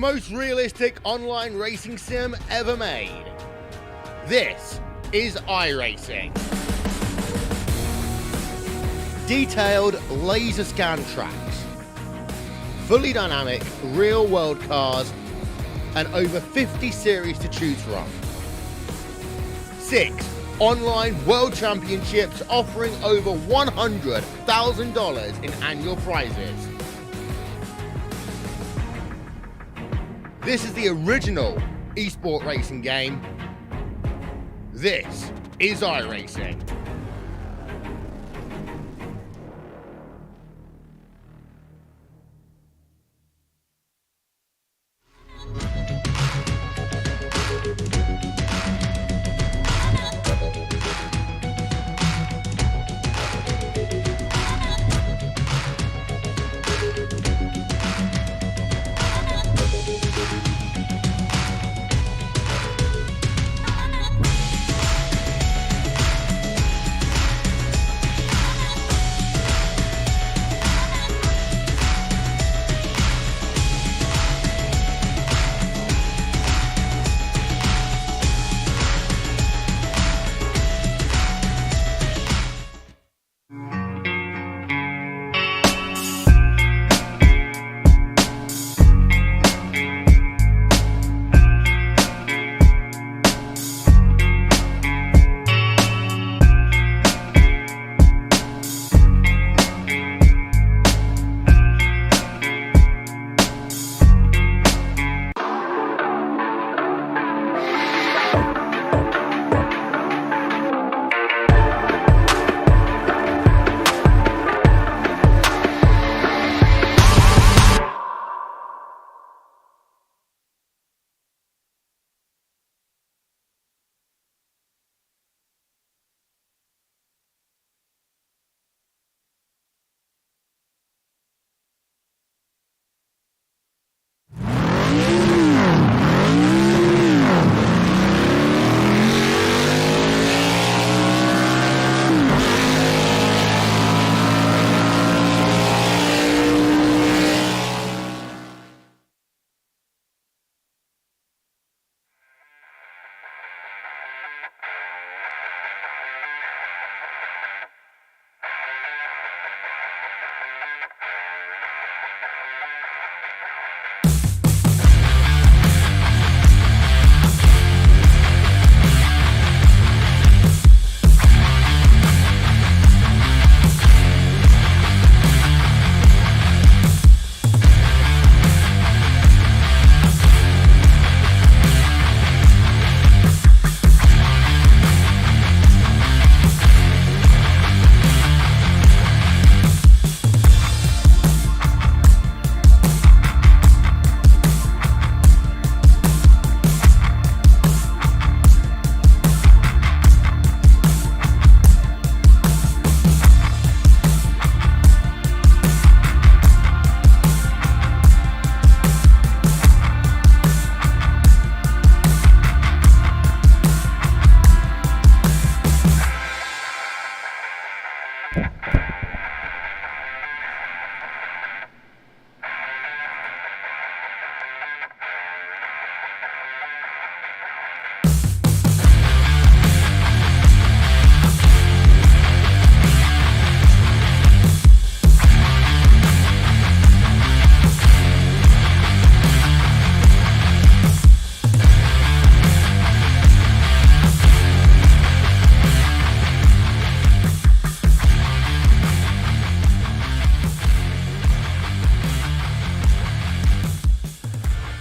most realistic online racing sim ever made. This is iRacing. Detailed laser scan tracks, fully dynamic real-world cars, and over 50 series to choose from. 6 online world championships offering over $100,000 in annual prizes. This is the original esport racing game. This is iRacing.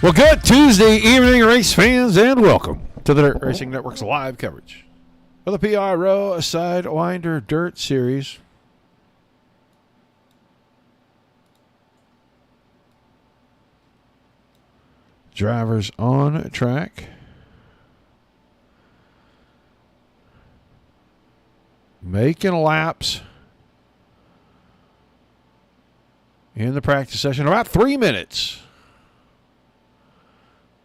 Well, good Tuesday evening, race fans, and welcome to the Dirt Racing Network's live coverage of the PRO Sidewinder Dirt Series. Drivers on track. Making laps in the practice session. About 3 minutes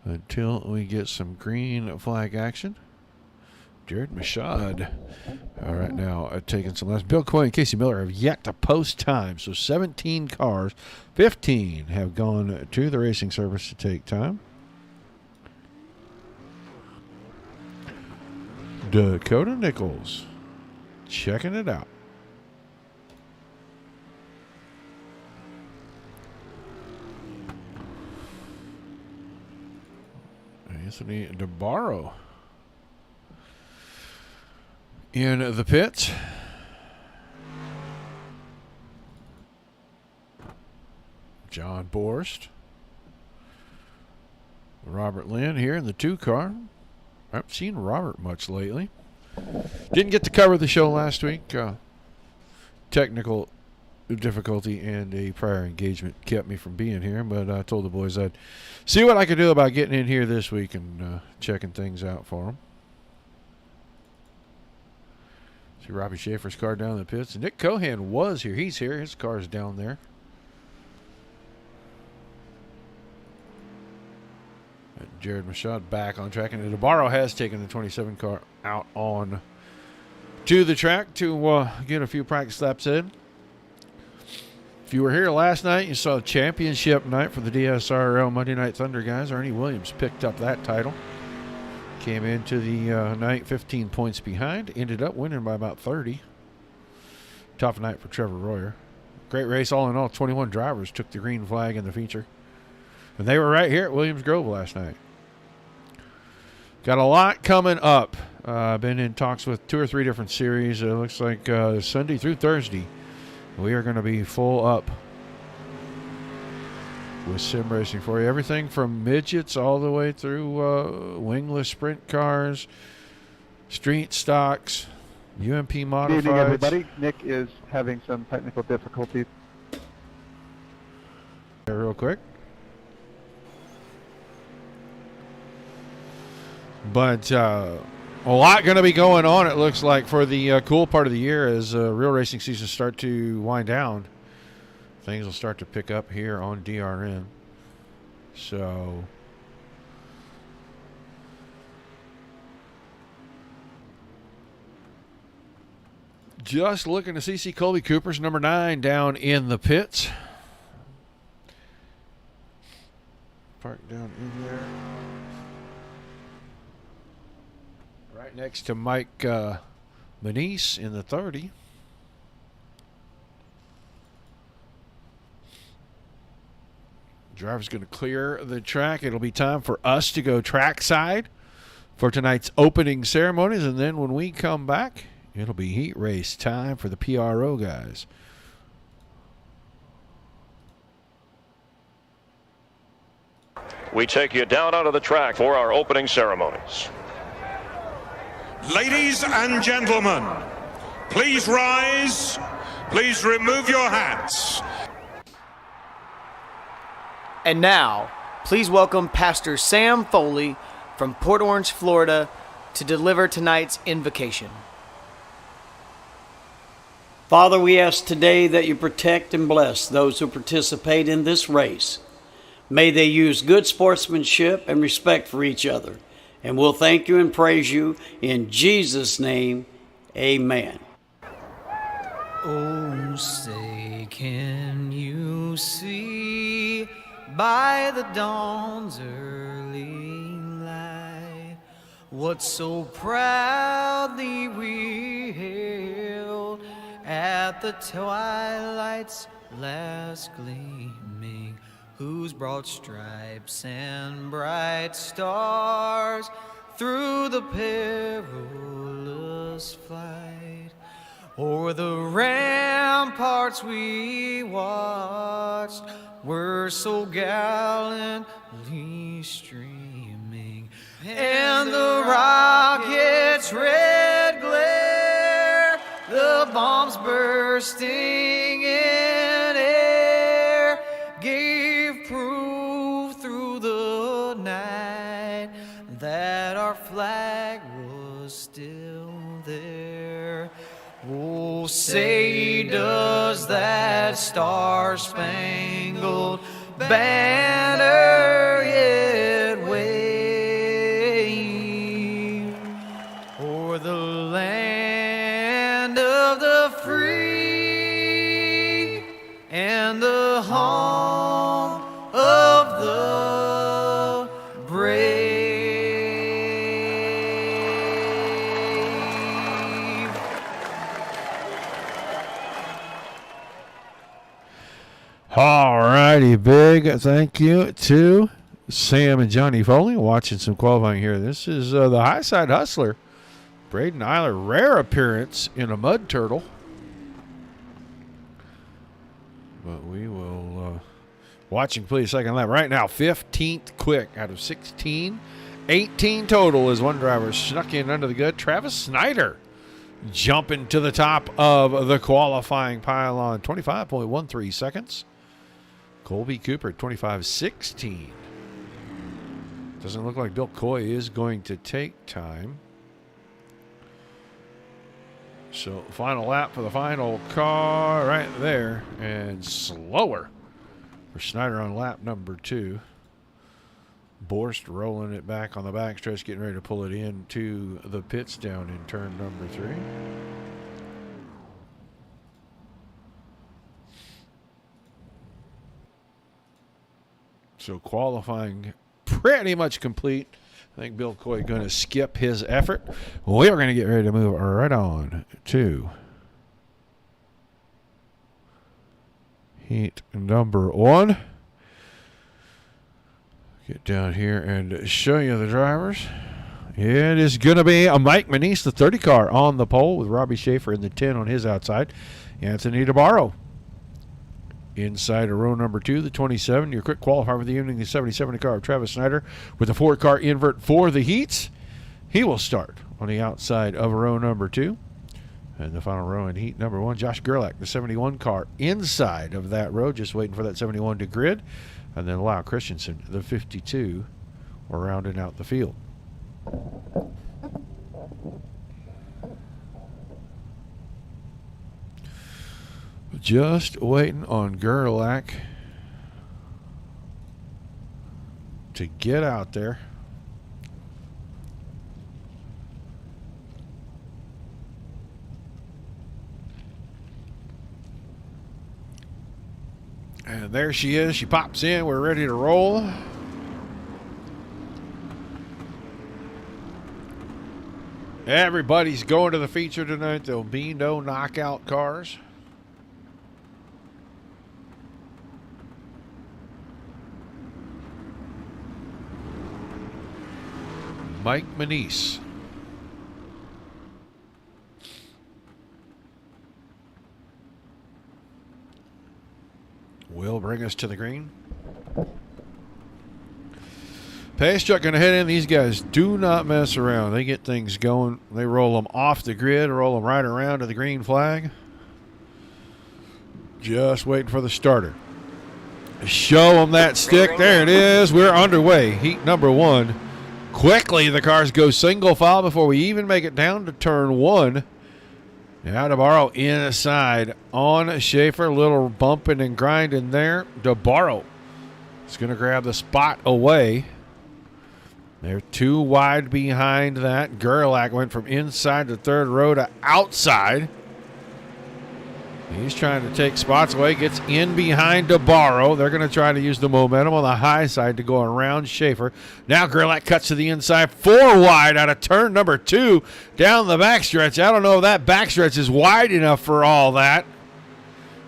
until we get some green flag action. Jared Mashad. All right, now taking some laps. Bill Coy and Casey Miller have yet to post time. So 17 cars, 15 have gone to the racing service to take time. Dakota Nichols checking it out. Anthony DeBarro in the pits. John Borst. Robert Lynn here in the 2 car. I haven't seen Robert much lately. Didn't get to cover the show last week. Technical difficulty and a prior engagement kept me from being here, but I told the boys I'd see what I could do about getting in here this week and checking things out for them. See Robbie Schaefer's car down in the pits. Nick Cohan was here. He's here. His car's down there. Jared Mashad back on track, and DeBarro has taken the 27 car out on to the track to get a few practice laps in. If you were here last night, you saw championship night for the DSRL Monday Night Thunder guys. Ernie Williams picked up that title. Came into the night 15 points behind. Ended up winning by about 30. Tough night for Trevor Royer. Great race all in all. 21 drivers took the green flag in the feature. And they were right here at Williams Grove last night. Got a lot coming up. Been in talks with 2 or 3 different series. It looks like Sunday through Thursday, we are going to be full up with sim racing for you. Everything from midgets all the way through wingless sprint cars, street stocks, UMP modifieds. Good evening, everybody. Nick is having some technical difficulties. Real quick. But a lot going to be going on, it looks like, for the cool part of the year as real racing seasons start to wind down. Things will start to pick up here on DRN. So just looking to see Colby Cooper's number 9 down in the pits. Park down in there. Right next to Mike Manise in the 30. Driver's going to clear the track. It'll be time for us to go trackside for tonight's opening ceremonies. And then when we come back, it'll be heat race time for the PRO guys. We take you down onto the track for our opening ceremonies. Ladies and gentlemen, please rise. Please remove your hats. And now, please welcome Pastor Sam Foley from Port Orange, Florida, to deliver tonight's invocation. Father, we ask today that you protect and bless those who participate in this race. May they use good sportsmanship and respect for each other. And we'll thank you and praise you in Jesus' name. Amen. Oh, say, can you see by the dawn's early light what so proudly we hailed at the twilight's last gleaming, whose broad stripes and bright stars through the perilous flight o'er the ramparts we watched were so gallantly streaming, and the rocket's red glare, the bombs bursting in air, gave proof through the night that our flag was still there. Oh, say does that star-spangled banner yet wave o'er home of the brave. All righty, big thank you to Sam and Johnny Foley. Watching some qualifying here. This is the High Side Hustler, Braden Eiler. Rare appearance in a mud turtle. But we will watch him complete a second lap. Right now, 15th quick out of 16. 18 total as one driver snuck in under the good. Travis Snyder jumping to the top of the qualifying pylon. 25.13 seconds. Colby Cooper, 25.16. Doesn't look like Bill Coy is going to take time. So final lap for the final car right there. And slower for Snyder on lap number 2. Borst rolling it back on the backstretch, getting ready to pull it into the pits down in turn number 3. So qualifying pretty much complete. I think Bill Coy going to skip his effort. We're going to get ready to move right on to heat number 1. Get down here and show you the drivers. It is going to be a Mike Manise, the 30 car, on the pole with Robbie Schaefer in the 10 on his outside. Anthony DeBarro inside of row number 2, the 27. Your quick qualifier for the evening, the 77 car of Travis Snyder with the 4-car invert for the heats. He will start on the outside of row number 2. And the final row in heat number 1, Josh Gerlach, the 71 car, inside of that row, just waiting for that 71 to grid. And then Lyle Christensen, the 52, are rounding out the field. Just waiting on Gerlach to get out there. And there she is. She pops in. We're ready to roll. Everybody's going to the feature tonight. There'll be no knockout cars. Mike Manise. Will bring us to the green. Pace truck going to head in. These guys do not mess around. They get things going. They roll them off the grid, roll them right around to the green flag. Just waiting for the starter. Show them that stick. There it is. We're underway. Heat number 1. Quickly, the cars go single file before we even make it down to turn 1. Now DeBarro inside on Schaefer. A little bumping and grinding there. DeBarro is going to grab the spot away. They're too wide behind that. Gerlach went from inside the 3rd row to outside. He's trying to take spots away. Gets in behind DeBarro. They're going to try to use the momentum on the high side to go around Schaefer. Now Gerlach cuts to the inside. 4 wide out of turn number 2 down the backstretch. I don't know if that backstretch is wide enough for all that.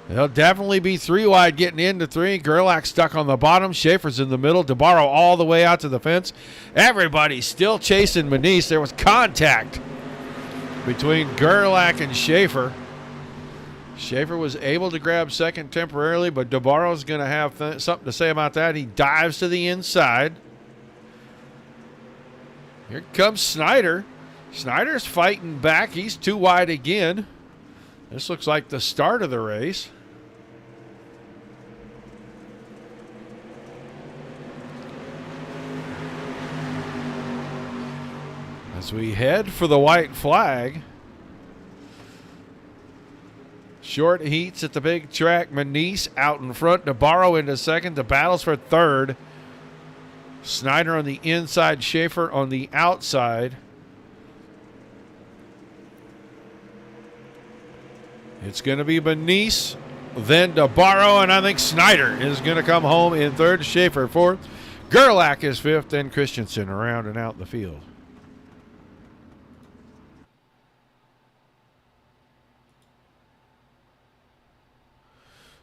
There'll definitely be 3 wide getting into 3. Gerlach stuck on the bottom. Schaefer's in the middle. DeBarro all the way out to the fence. Everybody's still chasing Manise. There was contact between Gerlach and Schaefer. Schaefer was able to grab second temporarily, but DeBarro's going to have something to say about that. He dives to the inside. Here comes Snyder. Snyder's fighting back. He's too wide again. This looks like the start of the race. As we head for the white flag. Short heats at the big track. Manise out in front. DeBarro into second. The battles for third. Snyder on the inside. Schaefer on the outside. It's going to be Manise then DeBarro, and I think Snyder is going to come home in third. Schaefer fourth. Gerlach is fifth, and Christensen rounding out the field.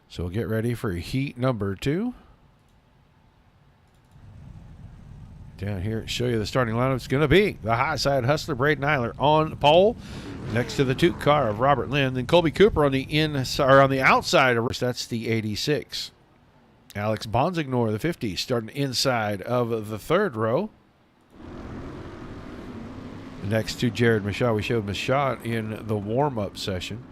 So we'll get ready for heat number 2. Down here, show you the starting lineup. It's going to be the high side hustler, Braden Eiler on pole, next to the 2 car of Robert Lynn. Then Colby Cooper on the on the outside. That's the 86. Alex Bonsignor, the 50, starting inside of the 3rd row. Next to Jared Michaud. We showed Michaud in the warm-up session.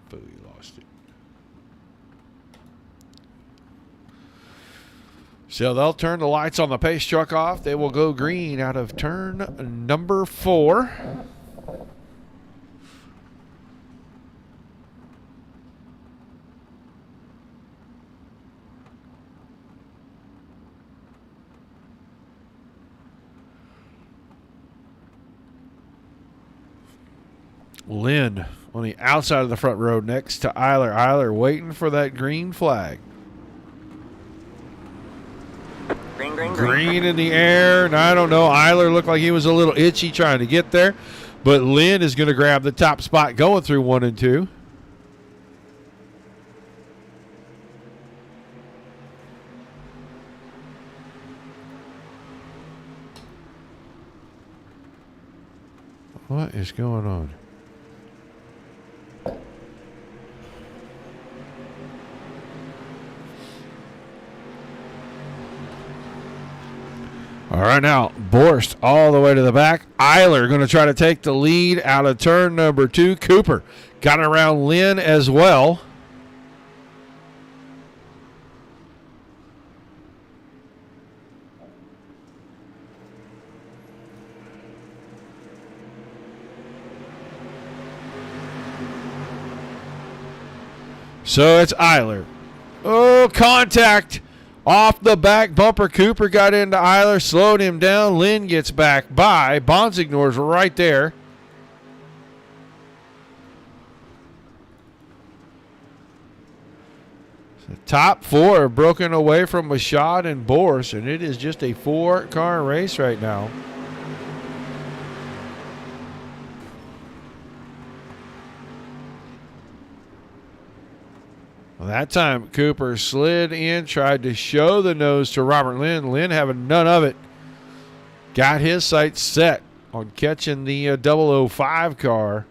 But we lost it. So they'll turn the lights on the pace truck off. They will go green out of turn number 4. Lynn on the outside of the front row next to Eiler. Eiler waiting for that green flag. Green in the air, and I don't know. Eiler looked like he was a little itchy trying to get there, but Lynn is going to grab the top spot going through 1 and 2. What is going on? All right, now, Borst all the way to the back. Eiler going to try to take the lead out of turn number 2. Cooper got around Lynn as well. So it's Eiler. Oh, contact. Off the back bumper, Cooper got into Eiler, slowed him down. Lynn gets back by. Bonsignor's right there. The top 4 are broken away from Michaud and Borst, and it is just a 4-car race right now. Well, that time, Cooper slid in, tried to show the nose to Robert Lynn. Lynn having none of it. Got his sights set on catching the 005 car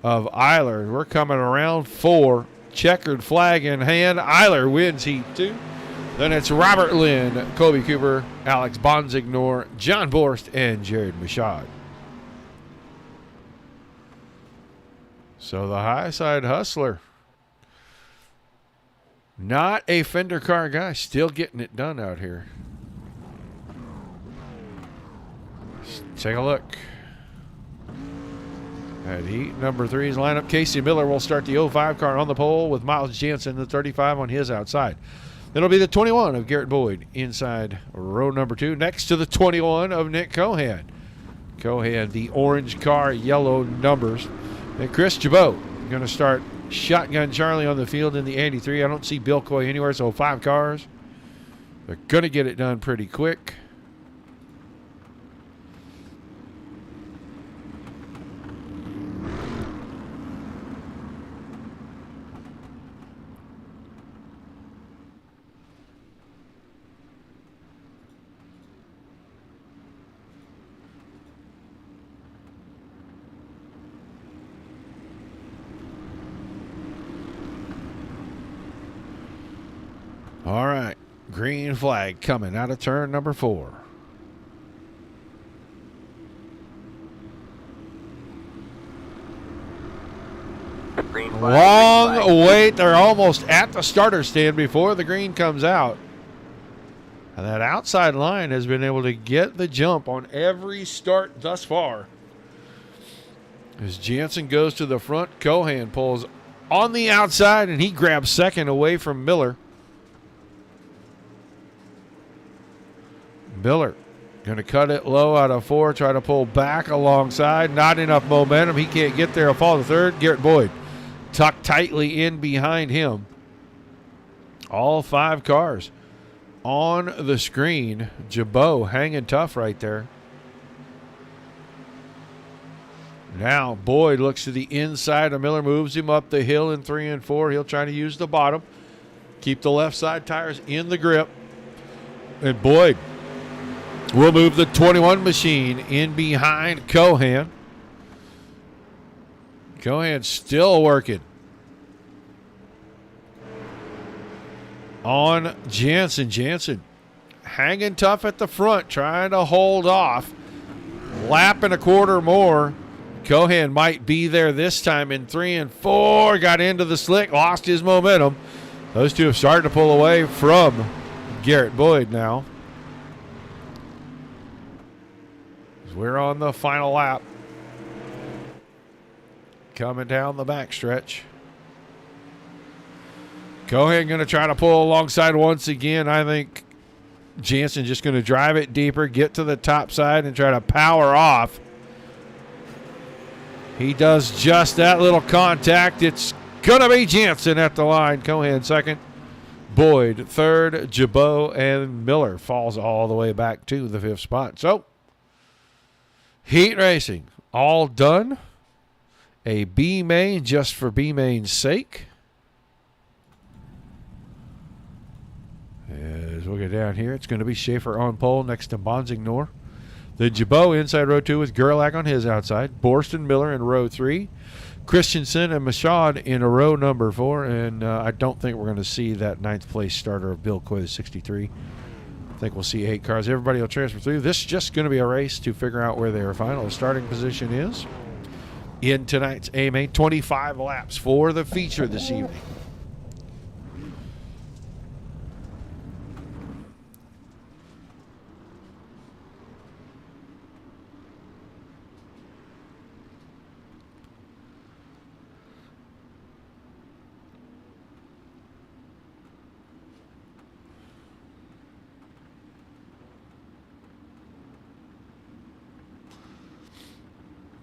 of Eiler. We're coming around 4. Checkered flag in hand. Eiler wins heat 2. Then it's Robert Lynn, Colby Cooper, Alex Bonsignor, John Borst, and Jared Michaud. So the high side hustler. Not a fender car guy, still getting it done out here. Let's take a look at heat number 3's lineup. Casey Miller will start the 05 car on the pole with Miles Jansen, the 35 on his outside. It'll be the 21 of Garrett Boyd inside row number 2, next to the 21 of Nick Cohan. Cohan, the orange car, yellow numbers. And Chris Jabot going to start shotgun Charlie on the field in the 83. I don't see Bill Coy anywhere, so 5 cars. They're going to get it done pretty quick. All right, green flag coming out of turn number 4. Long wait. They're almost at the starter stand before the green comes out. And that outside line has been able to get the jump on every start thus far. As Jansen goes to the front, Cohan pulls on the outside, and he grabs second away from Miller. Miller Going to cut it low out of 4, try to pull back alongside. Not enough momentum. He can't get there. A fall to third. Garrett Boyd tucked tightly in behind him. All 5 cars on the screen. Jabot hanging tough right there. Now Boyd looks to the inside of Miller, moves him up the hill in 3 and 4. He'll try to use the bottom. Keep the left side tires in the grip. And Boyd will move the 21 machine in behind Cohan. Cohan still working on Jansen. Jansen hanging tough at the front, trying to hold off. Lap and a quarter more. Cohan might be there this time in 3 and 4. Got into the slick, lost his momentum. Those two have started to pull away from Garrett Boyd now. We're on the final lap. Coming down the backstretch. Cohan going to try to pull alongside once again. I think Jansen just going to drive it deeper, get to the top side, and try to power off. He does just that little contact. It's going to be Jansen at the line. Cohan second. Boyd third. Jabot and Miller falls all the way back to the 5th spot. So, heat racing all done. A B main just for B main's sake. As we'll get down here, it's going to be Schaefer on pole next to Bonsignor. The Jabot inside row 2 with Gerlach on his outside. Borston Miller in row 3. Christensen and Machad in a row number 4. And I don't think we're going to see that 9th place starter of Bill Coy, the 63. I think we'll see 8 cars. Everybody will transfer through. This is just going to be a race to figure out where their final starting position is in tonight's A main. 25 laps for the feature this evening.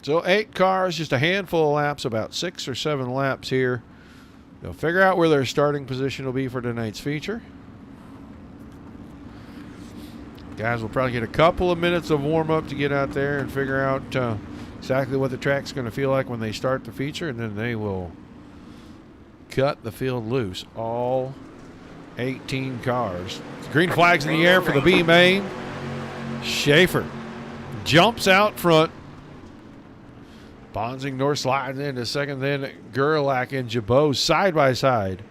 So 8 cars, just a handful of laps, about 6 or 7 laps here. They'll figure out where their starting position will be for tonight's feature. Guys will probably get a couple of minutes of warm-up to get out there and figure out exactly what the track's going to feel like when they start the feature, and then they will cut the field loose. All 18 cars. Green flags in the air for the B main. Schaefer jumps out front. Bonsignor slides into second, then Gerlach and Jabot side by side.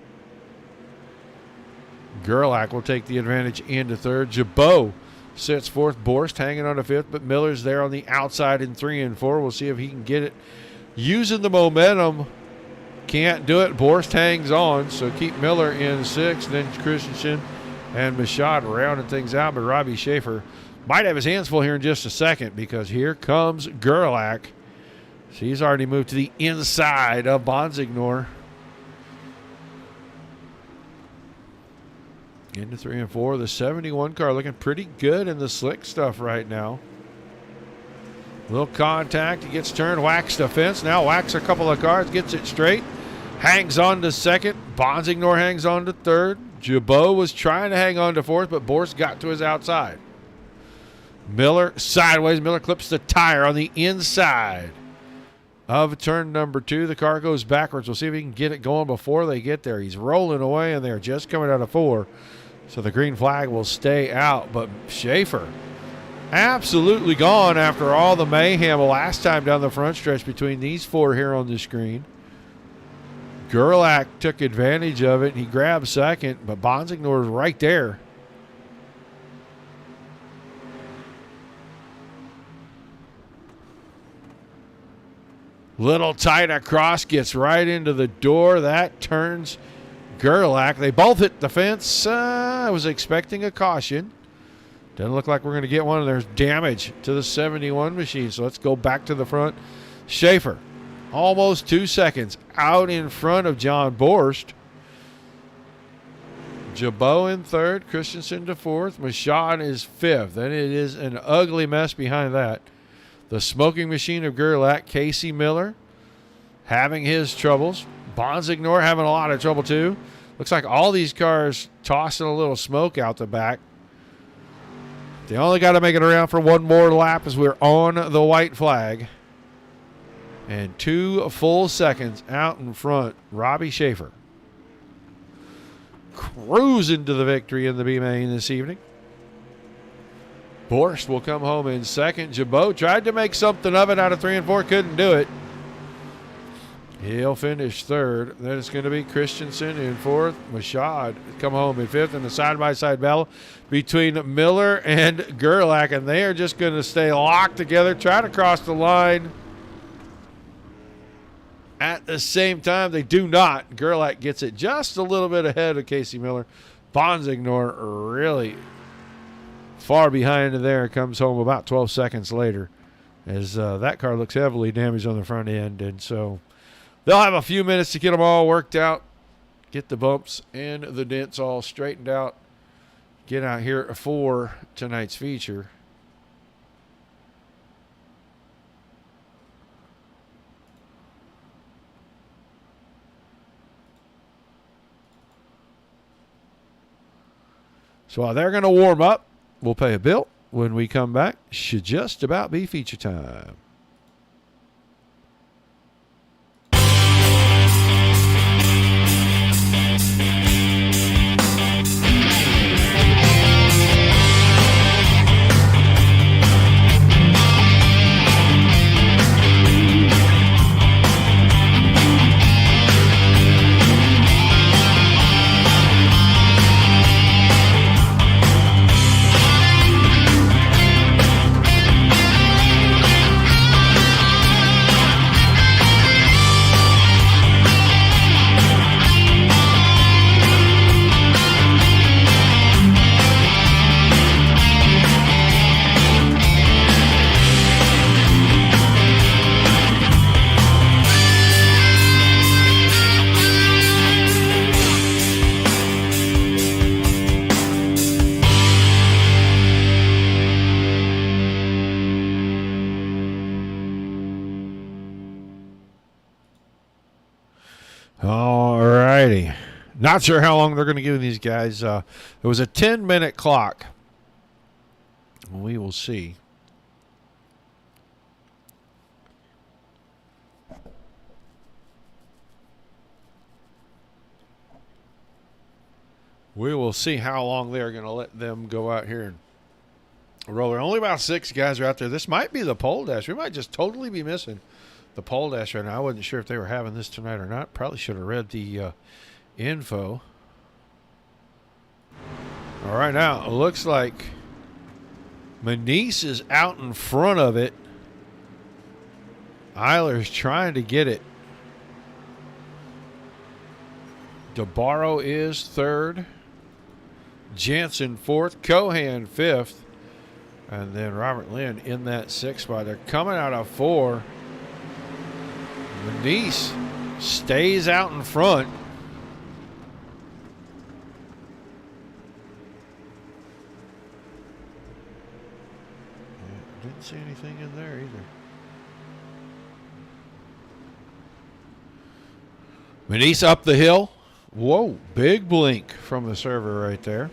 Gerlach will take the advantage into third. Jabot sits fourth. Borst hanging on to fifth, but Miller's there on the outside in 3 and 4. We'll see if he can get it. Using the momentum, can't do it. Borst hangs on, so keep Miller in 6th. Then Christensen and Machad rounding things out, but Robbie Schaefer might have his hands full here in just a second because here comes Gerlach. She's already moved to the inside of Bonsignor. Into 3 and 4. The 71 car looking pretty good in the slick stuff right now. Little contact. He gets turned, whacks the fence. Now whacks a couple of cars, gets it straight. Hangs on to second. Bonsignor hangs on to third. Jabot was trying to hang on to fourth, but Borst got to his outside. Miller sideways. Miller clips the tire on the inside of turn number 2. The car goes backwards. We'll see if he can get it going before they get there. He's rolling away, and they're just coming out of 4. So the green flag will stay out. But Schaefer absolutely gone after all the mayhem last time down the front stretch between these 4 here on the screen. Gerlach took advantage of it. He grabbed second, but Bonsignor is right there. Little tight across, gets right into the door. That turns Gerlach. They both hit the fence. I was expecting a caution. Doesn't look like we're going to get one. There's damage to the 71 machine. So let's go back to the front. Schaefer, almost 2 seconds out in front of John Borst. Jabot in third, Christensen to fourth, Mashad is fifth, and it is an ugly mess behind that. The smoking machine of Gerlach, Casey Miller, having his troubles. Bonsignor having a lot of trouble too. Looks like all these cars tossing a little smoke out the back. They only got to make it around for one more lap as we're on the white flag. And 2 full seconds out in front, Robbie Schaefer. Cruising to the victory in the B main this evening. Borst will come home in second. Jabot tried to make something of it out of 3 and 4, couldn't do it. He'll finish third. Then it's going to be Christensen in fourth. Mashad come home in fifth in the side-by-side battle between Miller and Gerlach, and they are just going to stay locked together, try to cross the line. At the same time, they do not. Gerlach gets it just a little bit ahead of Casey Miller. Bonsignor really far behind there, comes home about 12 seconds later as that car looks heavily damaged on the front end. And so they'll have a few minutes to get them all worked out, get the bumps and the dents all straightened out, get out here for tonight's feature. So while they're going to warm up, we'll pay a bill. When we come back, should just about be feature time. Not sure how long they're going to give these guys. It was a 10-minute clock. We will see. We will see how long they're going to let them go out here and roll. Only about 6 guys are out there. This might be the pole dash. We might just totally be missing the pole dash right now. I wasn't sure if they were having this tonight or not. Probably should have read the info. All right, now it looks like Manise is out in front of it. Eiler's trying to get it. DeBarro is third. Jansen fourth. Cohan fifth. And then Robert Lynn in that 6th spot. They're coming out of 4. Manise stays out in front. Didn't see anything in there either. Manise up the hill. Whoa, big blink from the server right there.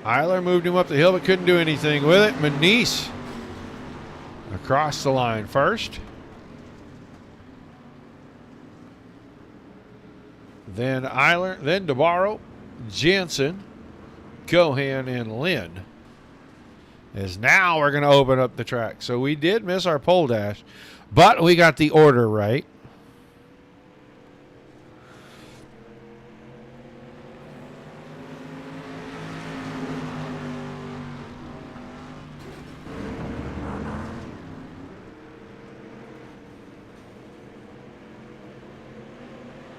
Eiler moved him up the hill but couldn't do anything with it. Manise across the line first. Then Eiler, then DeBarro, Jansen, Cohan, and Lynn. As now we're going to open up the track. So we did miss our pole dash, but we got the order right.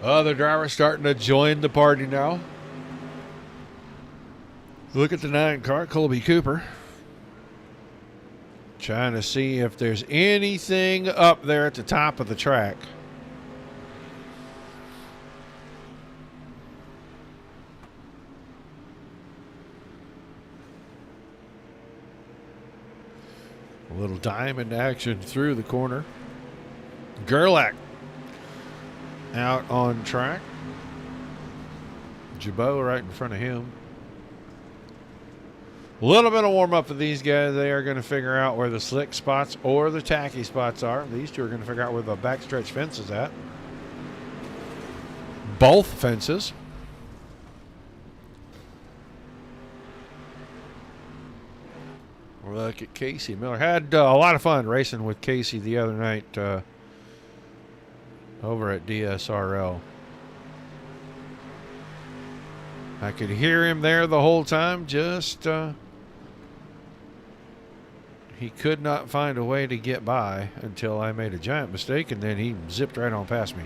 Other drivers starting to join the party now. Look at the 9 car, Colby Cooper. Trying to see if there's anything up there at the top of the track. A little diamond action through the corner. Gerlach out on track. Jabot right in front of him. A little bit of warm-up for these guys. They are going to figure out where the slick spots or the tacky spots are. These two are going to figure out where the backstretch fence is at. Both fences. Look at Casey Miller. Had a lot of fun racing with Casey the other night over at DSRL. I could hear him there the whole time. Just he could not find a way to get by until I made a giant mistake, and then he zipped right on past me.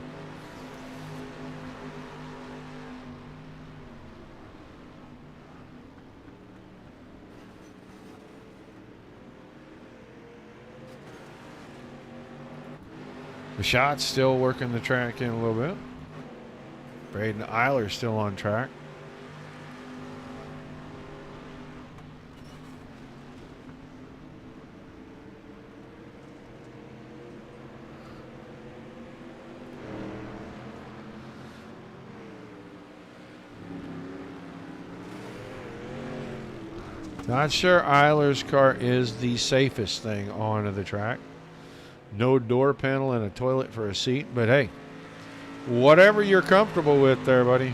The shot's still working the track in a little bit. Braden Eiler's still on track. Not sure Eiler's car is the safest thing onto the track. No door panel and a toilet for a seat, but hey, whatever you're comfortable with there, buddy.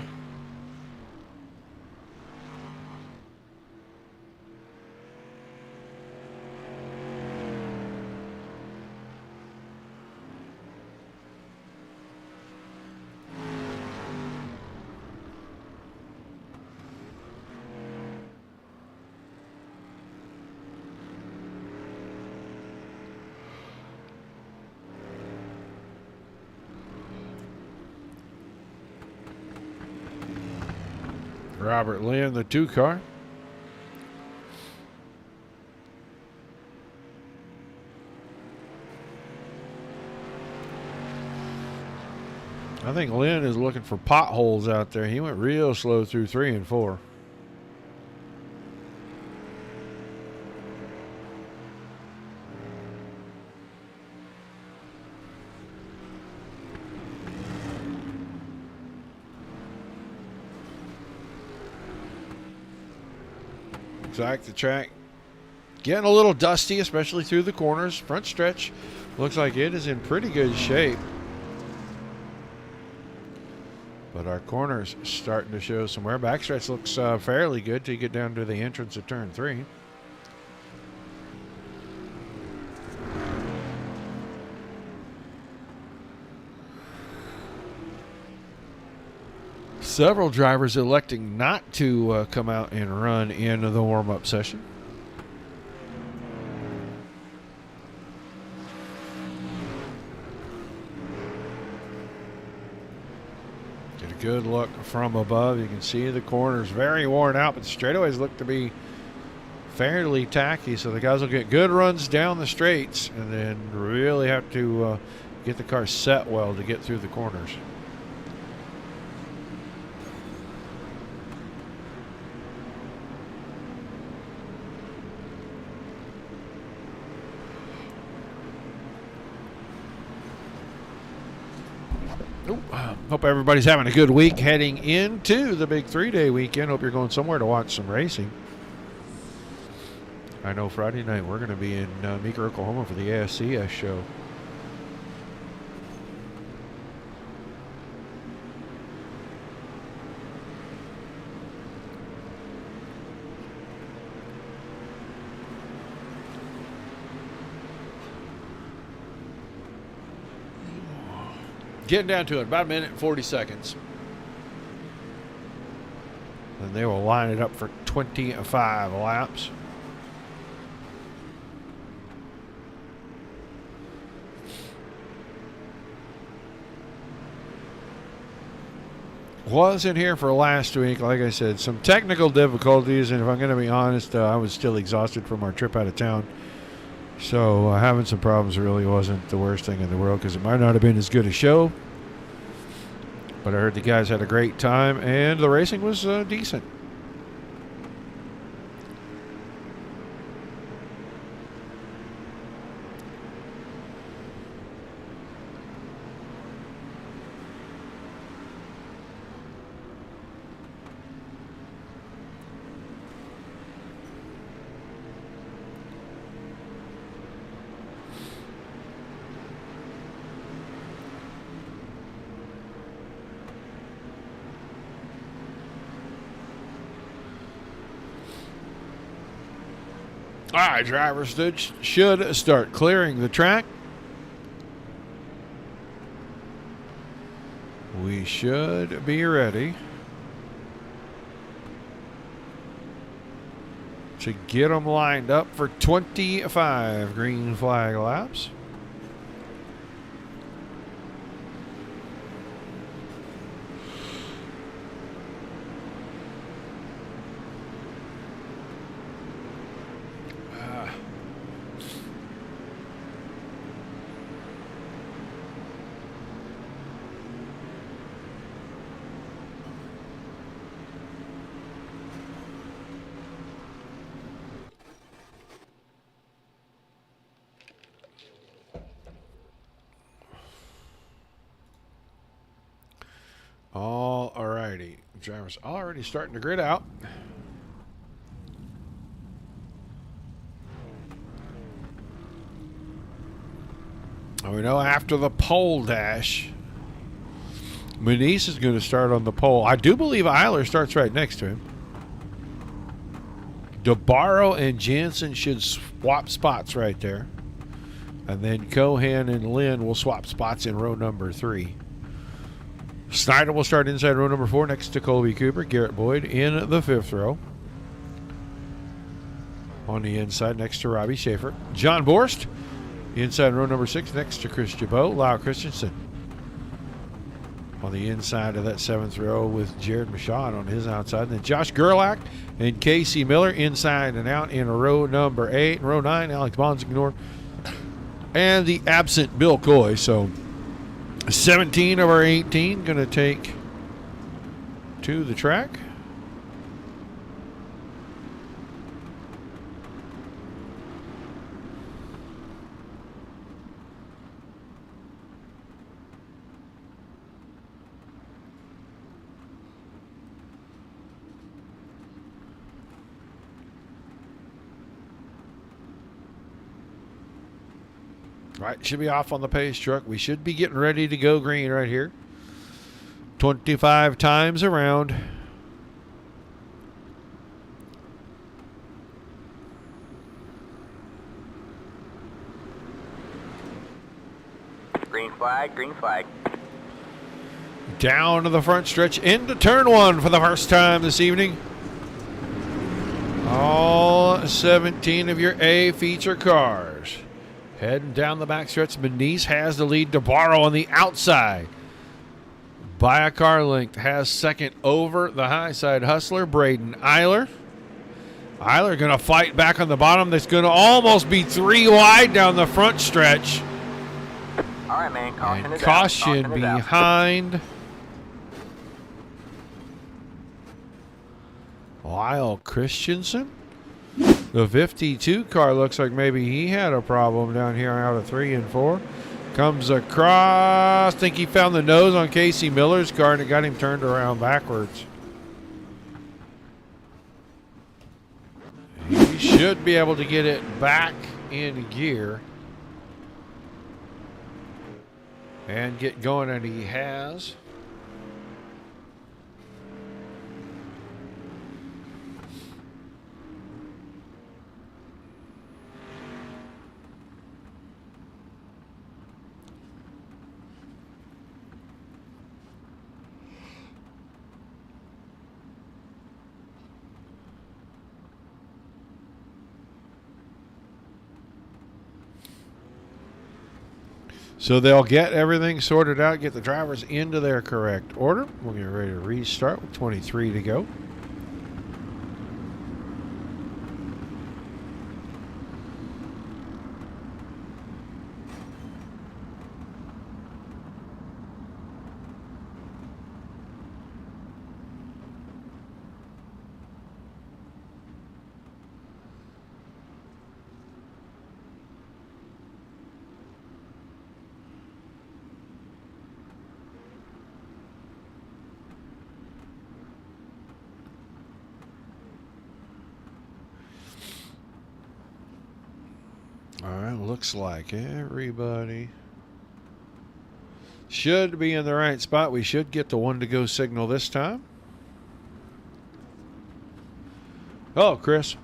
Robert Lynn, the 2 car. I think Lynn is looking for potholes out there. He went real slow through 3 and 4. Like the track getting a little dusty, especially through the corners. Front stretch looks like it is in pretty good shape, but our corners starting to show some wear. Backstretch looks fairly good till you get down to the entrance of turn 3. Several drivers electing not to come out and run in the warm-up session. Get a good look from above. You can see the corners very worn out, but the straightaways look to be fairly tacky, so the guys will get good runs down the straights and then really have to get the car set well to get through the corners. Hope everybody's having a good week heading into the big 3-day weekend. Hope you're going somewhere to watch some racing. I know Friday night we're going to be in Meeker, Oklahoma for the ASCS show. Getting down to it, about a minute and 40 seconds. And they will line it up for 25 laps. Was in here for last week, like I said, some technical difficulties, and if I'm going to be honest, I was still exhausted from our trip out of town. So having some problems really wasn't the worst thing in the world, because it might not have been as good a show. But I heard the guys had a great time, and the racing was decent. All right, drivers should start clearing the track. We should be ready to get them lined up for 25 green flag laps. All righty. Drivers already starting to grid out. And we know after the pole dash, Muniz is going to start on the pole. I do believe Eiler starts right next to him. DeBarro and Jansen should swap spots right there. And then Cohan and Lynn will swap spots in row number 3. Snyder will start inside row number 4 next to Colby Cooper. Garrett Boyd in the 5th row. On the inside next to Robbie Schaefer. John Borst inside row number 6 next to Chris Jabot. Lyle Christensen on the inside of that 7th row with Jared Michaud on his outside. And then Josh Gerlach and Casey Miller inside and out in row number 8. Row 9, Alex Bonsignor and the absent Bill Coy. So 17 of our 18 going to take to the track. Right, should be off on the pace truck. We should be getting ready to go green right here. 25 times around. Green flag, green flag. Down to the front stretch into turn 1 for the first time this evening. All 17 of your A feature cars. Heading down the backstretch, Muniz has the lead. DeBarro on the outside. By a car length, has second over the high side hustler, Braden Eiler. Eiler going to fight back on the bottom. That's going to almost be 3 wide down the front stretch. All right, man. Caution is out. Caution behind Lyle Christensen. The 52 car looks like maybe he had a problem down here out of 3 and 4. Comes across. Think he found the nose on Casey Miller's car and it got him turned around backwards. He should be able to get it back in gear and get going, and he has. So they'll get everything sorted out, get the drivers into their correct order. We'll get ready to restart with 23 to go. All right, looks like everybody should be in the right spot. We should get the 1 to go signal this time. Oh, Chris.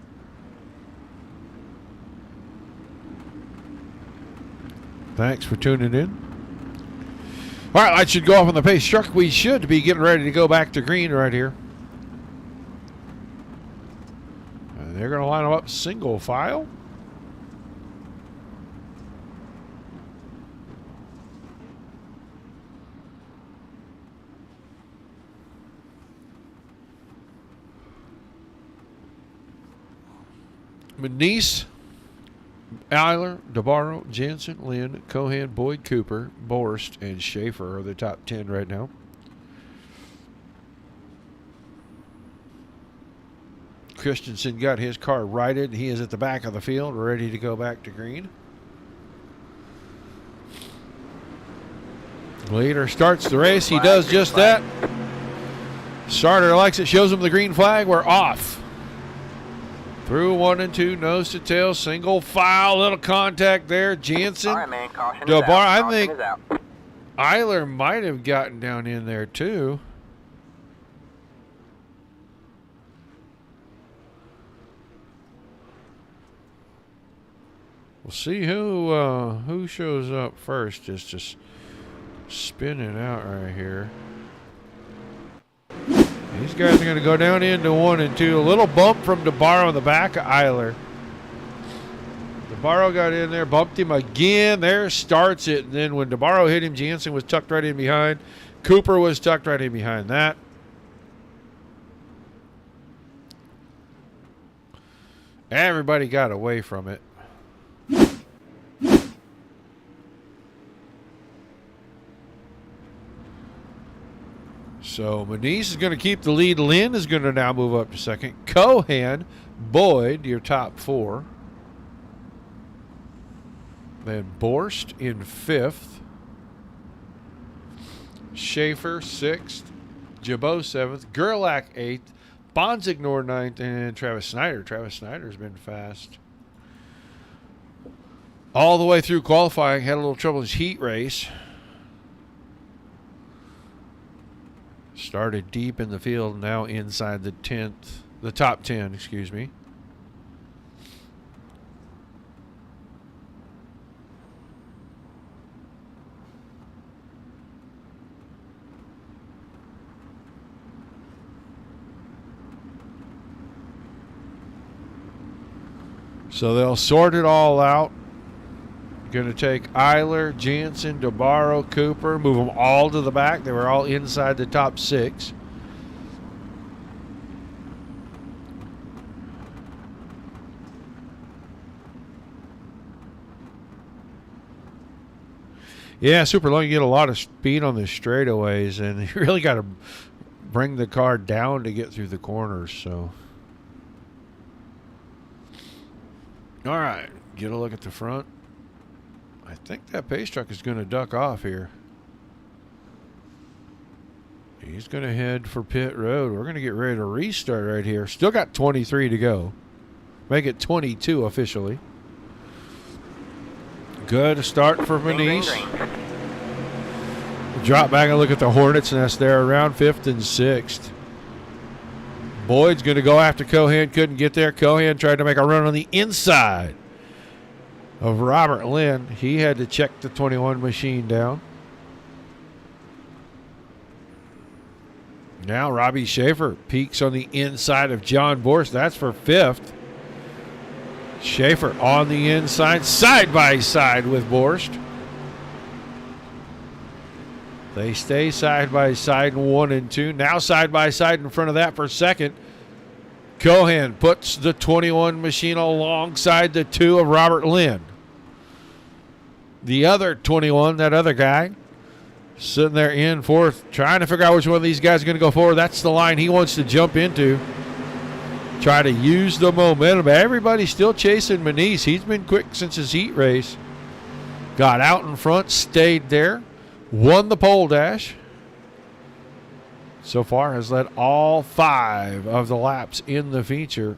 Thanks for tuning in. All right, lights should go off on the pace truck. We should be getting ready to go back to green right here. And they're going to line them up single file. Nice, Eiler, DeBarro, Jansen, Lynn, Cohan, Boyd, Cooper, Borst, and Schaefer are the top 10 right now. Christensen got his car righted. He is at the back of the field, ready to go back to green. Leader starts the race. He does just that. Starter likes it, shows him the green flag. We're off. Through 1 and 2, nose to tail, single file, little contact there. Jansen, All right, man. Caution is DeBar. out. I Caution think is out. Eiler might have gotten down in there too. We'll see who shows up first. Just spinning out right here. These guys are going to go down into 1 and 2. A little bump from DeBarro in the back of Eiler. DeBarro got in there, bumped him again. There starts it. And then when DeBarro hit him, Jansen was tucked right in behind. Cooper was tucked right in behind that. Everybody got away from it. So Manise is going to keep the lead. Lynn is going to now move up to second. Cohan, Boyd, your top 4. Then Borst in 5th. Schaefer 6th. Jabot 7th. Gerlach 8th. Bonsignor 9th. And Travis Snyder. Travis Snyder's been fast. All the way through qualifying. Had a little trouble in his heat race. Started deep in the field, now inside the top 10, excuse me. So they'll sort it all out. Going to take Eiler, Jansen, DeBarro, Cooper, move them all to the back. They were all inside the top 6. Yeah, super long. You get a lot of speed on the straightaways, and you really got to bring the car down to get through the corners. So, all right, get a look at the front. I think that pace truck is going to duck off here. He's going to head for pit road. We're going to get ready to restart right here. Still got 23 to go. Make it 22 officially. Good start for Manise. Drop back and look at the Hornets nest there around 5th and 6th. Boyd's going to go after Cohan. Couldn't get there. Cohan tried to make a run on the inside of Robert Lynn. He had to check the 21 machine down. Now Robbie Schaefer peeks on the inside of John Borst. That's for 5th. Schaefer on the inside, side by side with Borst. They stay side by side in 1 and 2. Now side by side in front of that for 2nd. Cohan puts the 21 machine alongside the 2 of Robert Lynn. The other 21, that other guy, sitting there in 4th, trying to figure out which one of these guys is going to go forward. That's the line he wants to jump into. Try to use the momentum. Everybody's still chasing Manise. He's been quick since his heat race. Got out in front, stayed there, won the pole dash. So far has led all 5 of the laps in the feature.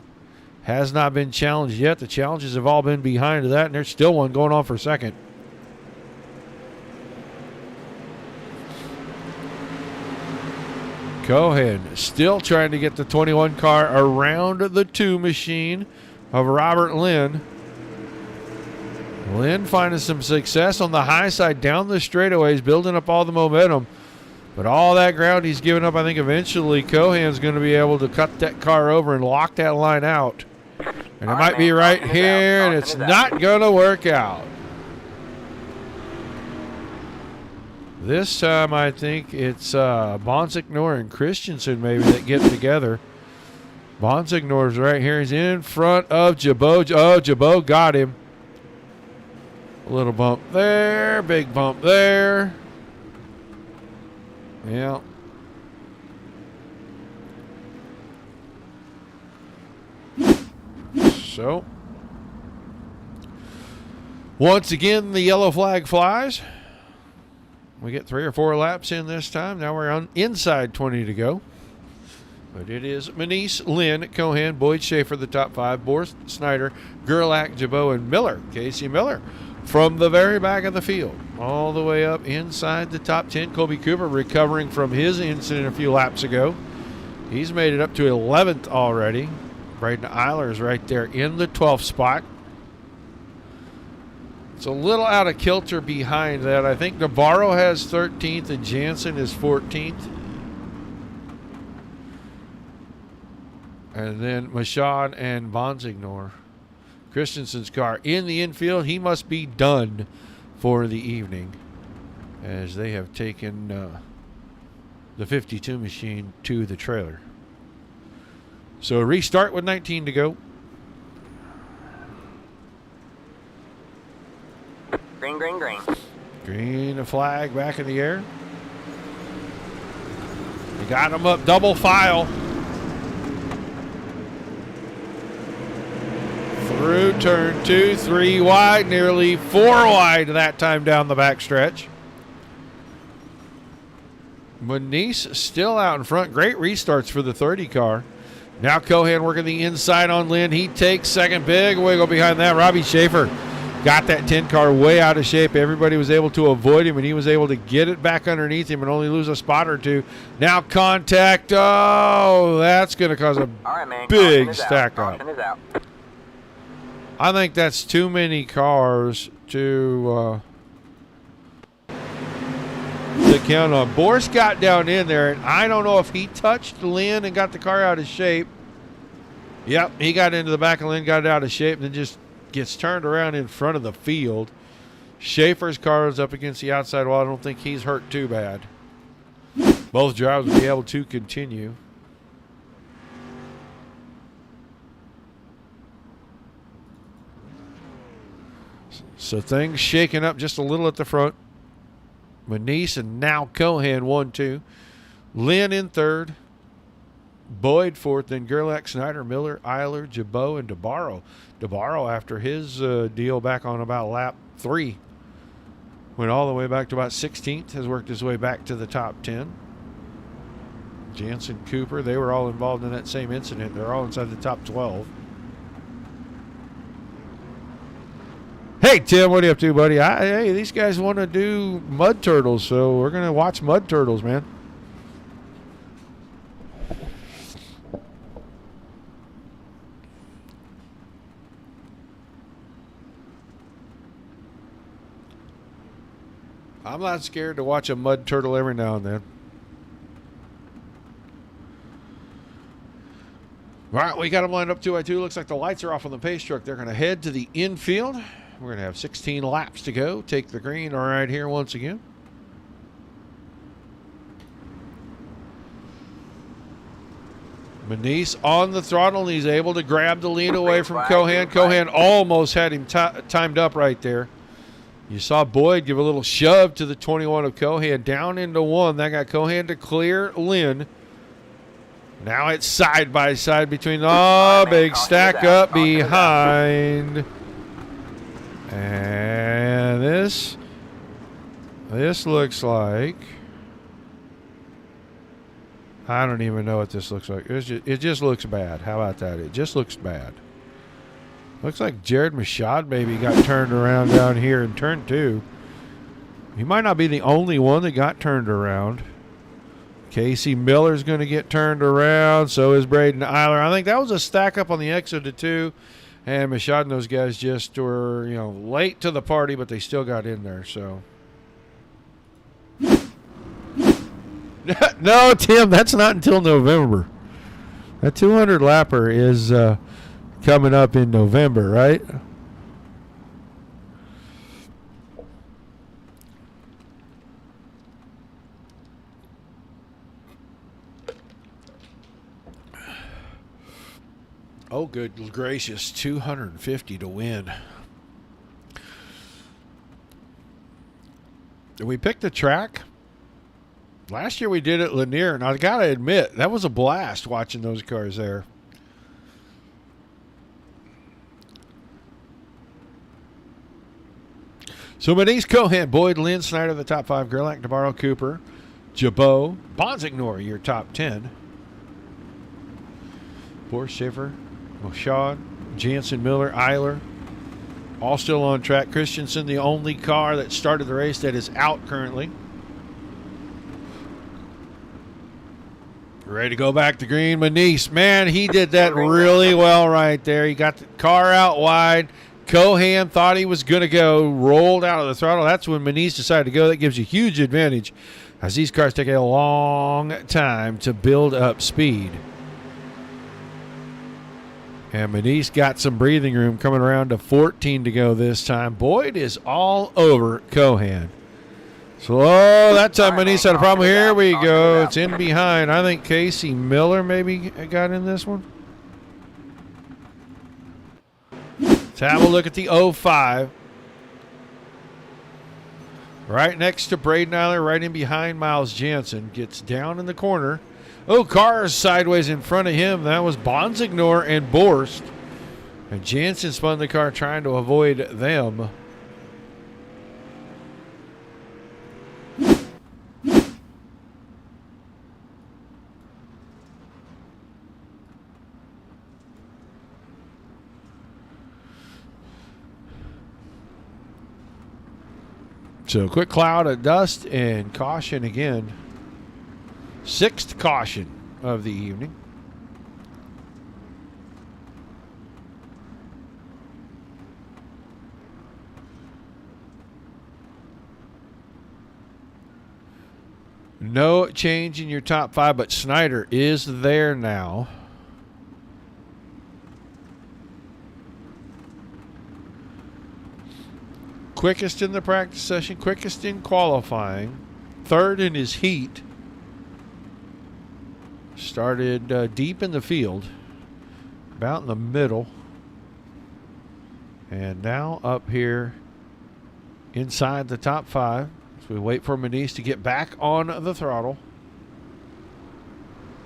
Has not been challenged yet. The challenges have all been behind that, and there's still one going on for 2nd. Cohan still trying to get the 21 car around the 2 machine of Robert Lynn. Lynn finding some success on the high side down the straightaways, building up all the momentum. But all that ground he's given up, I think eventually Cohan's going to be able to cut that car over and lock that line out. And it might be right here, and it's not going to work out. This time I think it's Bonsignor and Christensen maybe that get together. Bonsignor's right here. He's in front of Jabot. Oh, Jabot got him. A little bump there, big bump there. Yeah. So, once again, the yellow flag flies. We get 3 or 4 laps in this time. Now we're on inside 20 to go. But it is Manise, Lynn, Cohan, Boyd, Schaefer, the top 5, Boris, Snyder, Gerlach, Jabot, and Miller. Casey Miller from the very back of the field all the way up inside the top 10. Colby Cooper recovering from his incident a few laps ago. He's made it up to 11th already. Braden Eiler's right there in the 12th spot. It's a little out of kilter behind that. I think Navarro has 13th and Jansen is 14th. And then Machad and Bonsignor. Christensen's car in the infield. He must be done for the evening as they have taken the 52 machine to the trailer. So restart with 19 to go. Green, green, green. Green, a flag back in the air. They got him up double file. Through turn 2, 3 wide, nearly 4 wide that time down the backstretch. Manise still out in front. Great restarts for the 30 car. Now Cohan working the inside on Lynn. He takes second. Big wiggle behind that. Robbie Schaefer got that 10 car way out of shape. Everybody was able to avoid him, and he was able to get it back underneath him and only lose a spot or 2. Now contact. Oh, that's going to cause a big stack up. I think that's too many cars to count on. Boris got down in there, and I don't know if he touched Lynn and got the car out of shape. Yep, he got into the back of Lynn, got it out of shape, and then just gets turned around in front of the field. Schaefer's car is up against the outside wall. I don't think he's hurt too bad. Both drivers will be able to continue. So things shaking up just a little at the front. Manise and now Cohan 1-2. Lynn in third. Boyd fourth. Then Gerlach, Snyder, Miller, Eiler, Jabot, and DeBarro. DeBarro, after his deal back on about lap 3, went all the way back to about 16th. Has worked his way back to the top 10. Jansen, Cooper, they were all involved in that same incident. They're all inside the top 12. Hey, Tim, what are you up to, buddy? Hey, these guys want to do mud turtles, so we're going to watch mud turtles, man. I'm not scared to watch a mud turtle every now and then. All right, we got them lined up 2-2. Looks like the lights are off on the pace truck. They're going to head to the infield. We're going to have 16 laps to go. Take the green right here once again. Manise on the throttle, and he's able to grab the lead away from Cohan. Cohan almost had him timed up right there. You saw Boyd give a little shove to the 21 of Cohan down into 1. That got Cohan to clear Lynn. Now it's side by side between. Oh, big stack up behind. And this looks like, I don't even know what this looks like. It just looks bad. How about that? It just looks bad. Looks like Jared Machad maybe got turned around down here in turn 2. He might not be the only one that got turned around. Casey Miller's going to get turned around. So is Braden Eiler. I think that was a stack up on the exit of 2. And Machad and those guys just were, late to the party, but they still got in there. So, no, Tim, that's not until November. That 200 lapper is coming up in November, right? Oh, good gracious, 250 to win. We picked the track. Last year we did it at Lanier, and I got to admit, that was a blast watching those cars there. So Manise, Cohan, Boyd, Lynn, Snyder, the top 5, Gerlach, Navarro, Cooper, Jabot, Bonsignor, your top 10. Boris, Schiffer, Machad, Jansen, Miller, Eiler, all still on track. Christensen, the only car that started the race that is out currently. Ready to go back to green. Manise, man, he did that really well right there. He got the car out wide. Cohan thought he was going to go, rolled out of the throttle. That's when Manise decided to go. That gives you a huge advantage, as these cars take a long time to build up speed. And Manise got some breathing room, coming around to 14 to go this time. Boyd is all over Cohan. So, that time Manise had a problem. Here we go. It's in behind. I think Casey Miller maybe got in this one. Let's have a look at the 05. Right next to Braden Eiler, right in behind Miles Jansen. Gets down in the corner. Oh, cars sideways in front of him. That was Bonsignor and Borst. And Jansen spun the car trying to avoid them. So quick cloud of dust and caution again. 6th caution of the evening. No change in your top 5, but Snyder is there now. Quickest in the practice session, quickest in qualifying, 3rd in his heat. Started deep in the field, about in the middle, and now up here inside the top 5. So we wait for Manise to get back on the throttle.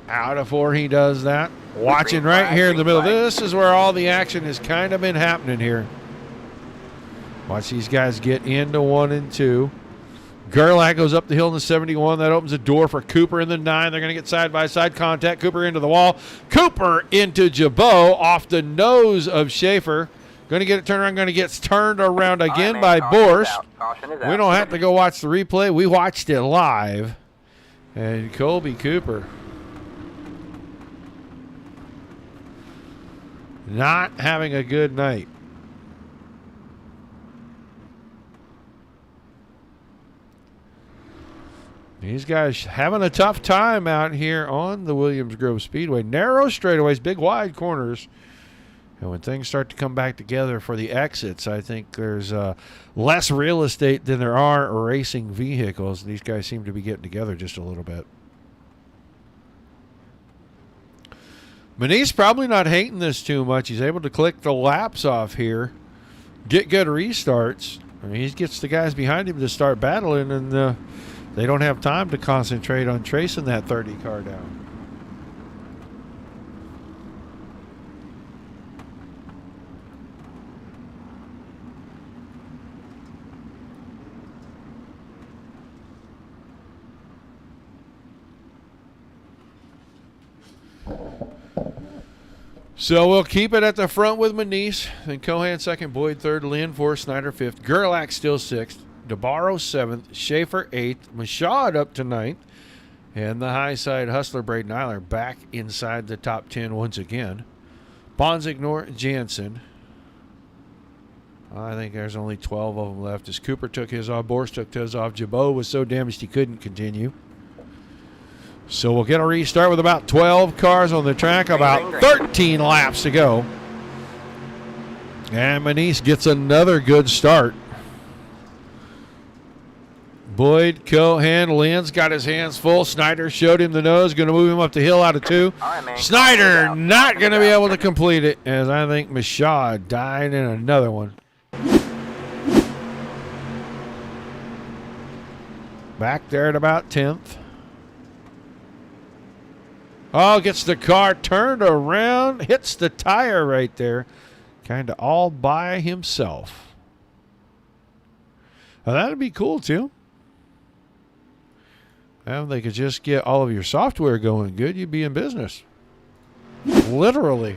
Out of 4, he does that. Watching right here in the middle. This is where all the action has kind of been happening here. Watch these guys get into 1 and 2. Gerlach goes up the hill in the 71. That opens the door for Cooper in the 9. They're going to get side-by-side contact. Cooper into the wall. Cooper into Jabot off the nose of Schaefer. Going to get it turned around. Going to get turned around again by Borst. We don't have to go watch the replay. We watched it live. And Colby Cooper not having a good night. These guys having a tough time out here on the Williams Grove Speedway. Narrow straightaways, big wide corners. And when things start to come back together for the exits, I think there's less real estate than there are racing vehicles. These guys seem to be getting together just a little bit. Manise probably not hating this too much. He's able to click the laps off here, get good restarts. I mean, he gets the guys behind him to start battling, and they don't have time to concentrate on tracing that 30 car down. So we'll keep it at the front with Manise. Then Cohan 2nd, Boyd 3rd, Lynn 4th, Snyder 5th, Gerlach still 6th. DeBarro 7th, Schaefer 8th, Machad up to 9th, and the high side hustler Braden Eiler back inside the top 10 once again. Bonsignor, Jansen, I think there's only 12 of them left. As Cooper took his off, Boris took his off. Jabot was so damaged he couldn't continue. So we'll get a restart with about 12 cars on the track, about 13 laps to go. And Manise gets another good start. Boyd, Cohan, Lynn's got his hands full. Snyder showed him the nose, going to move him up the hill out of 2. Snyder not going to be able to complete it, as I think Michaud died in another one. Back there at about 10th. Oh, gets the car turned around, hits the tire right there, kind of all by himself. Well, that'd be cool, too. Well, they could just get all of your software going good, you'd be in business. Literally.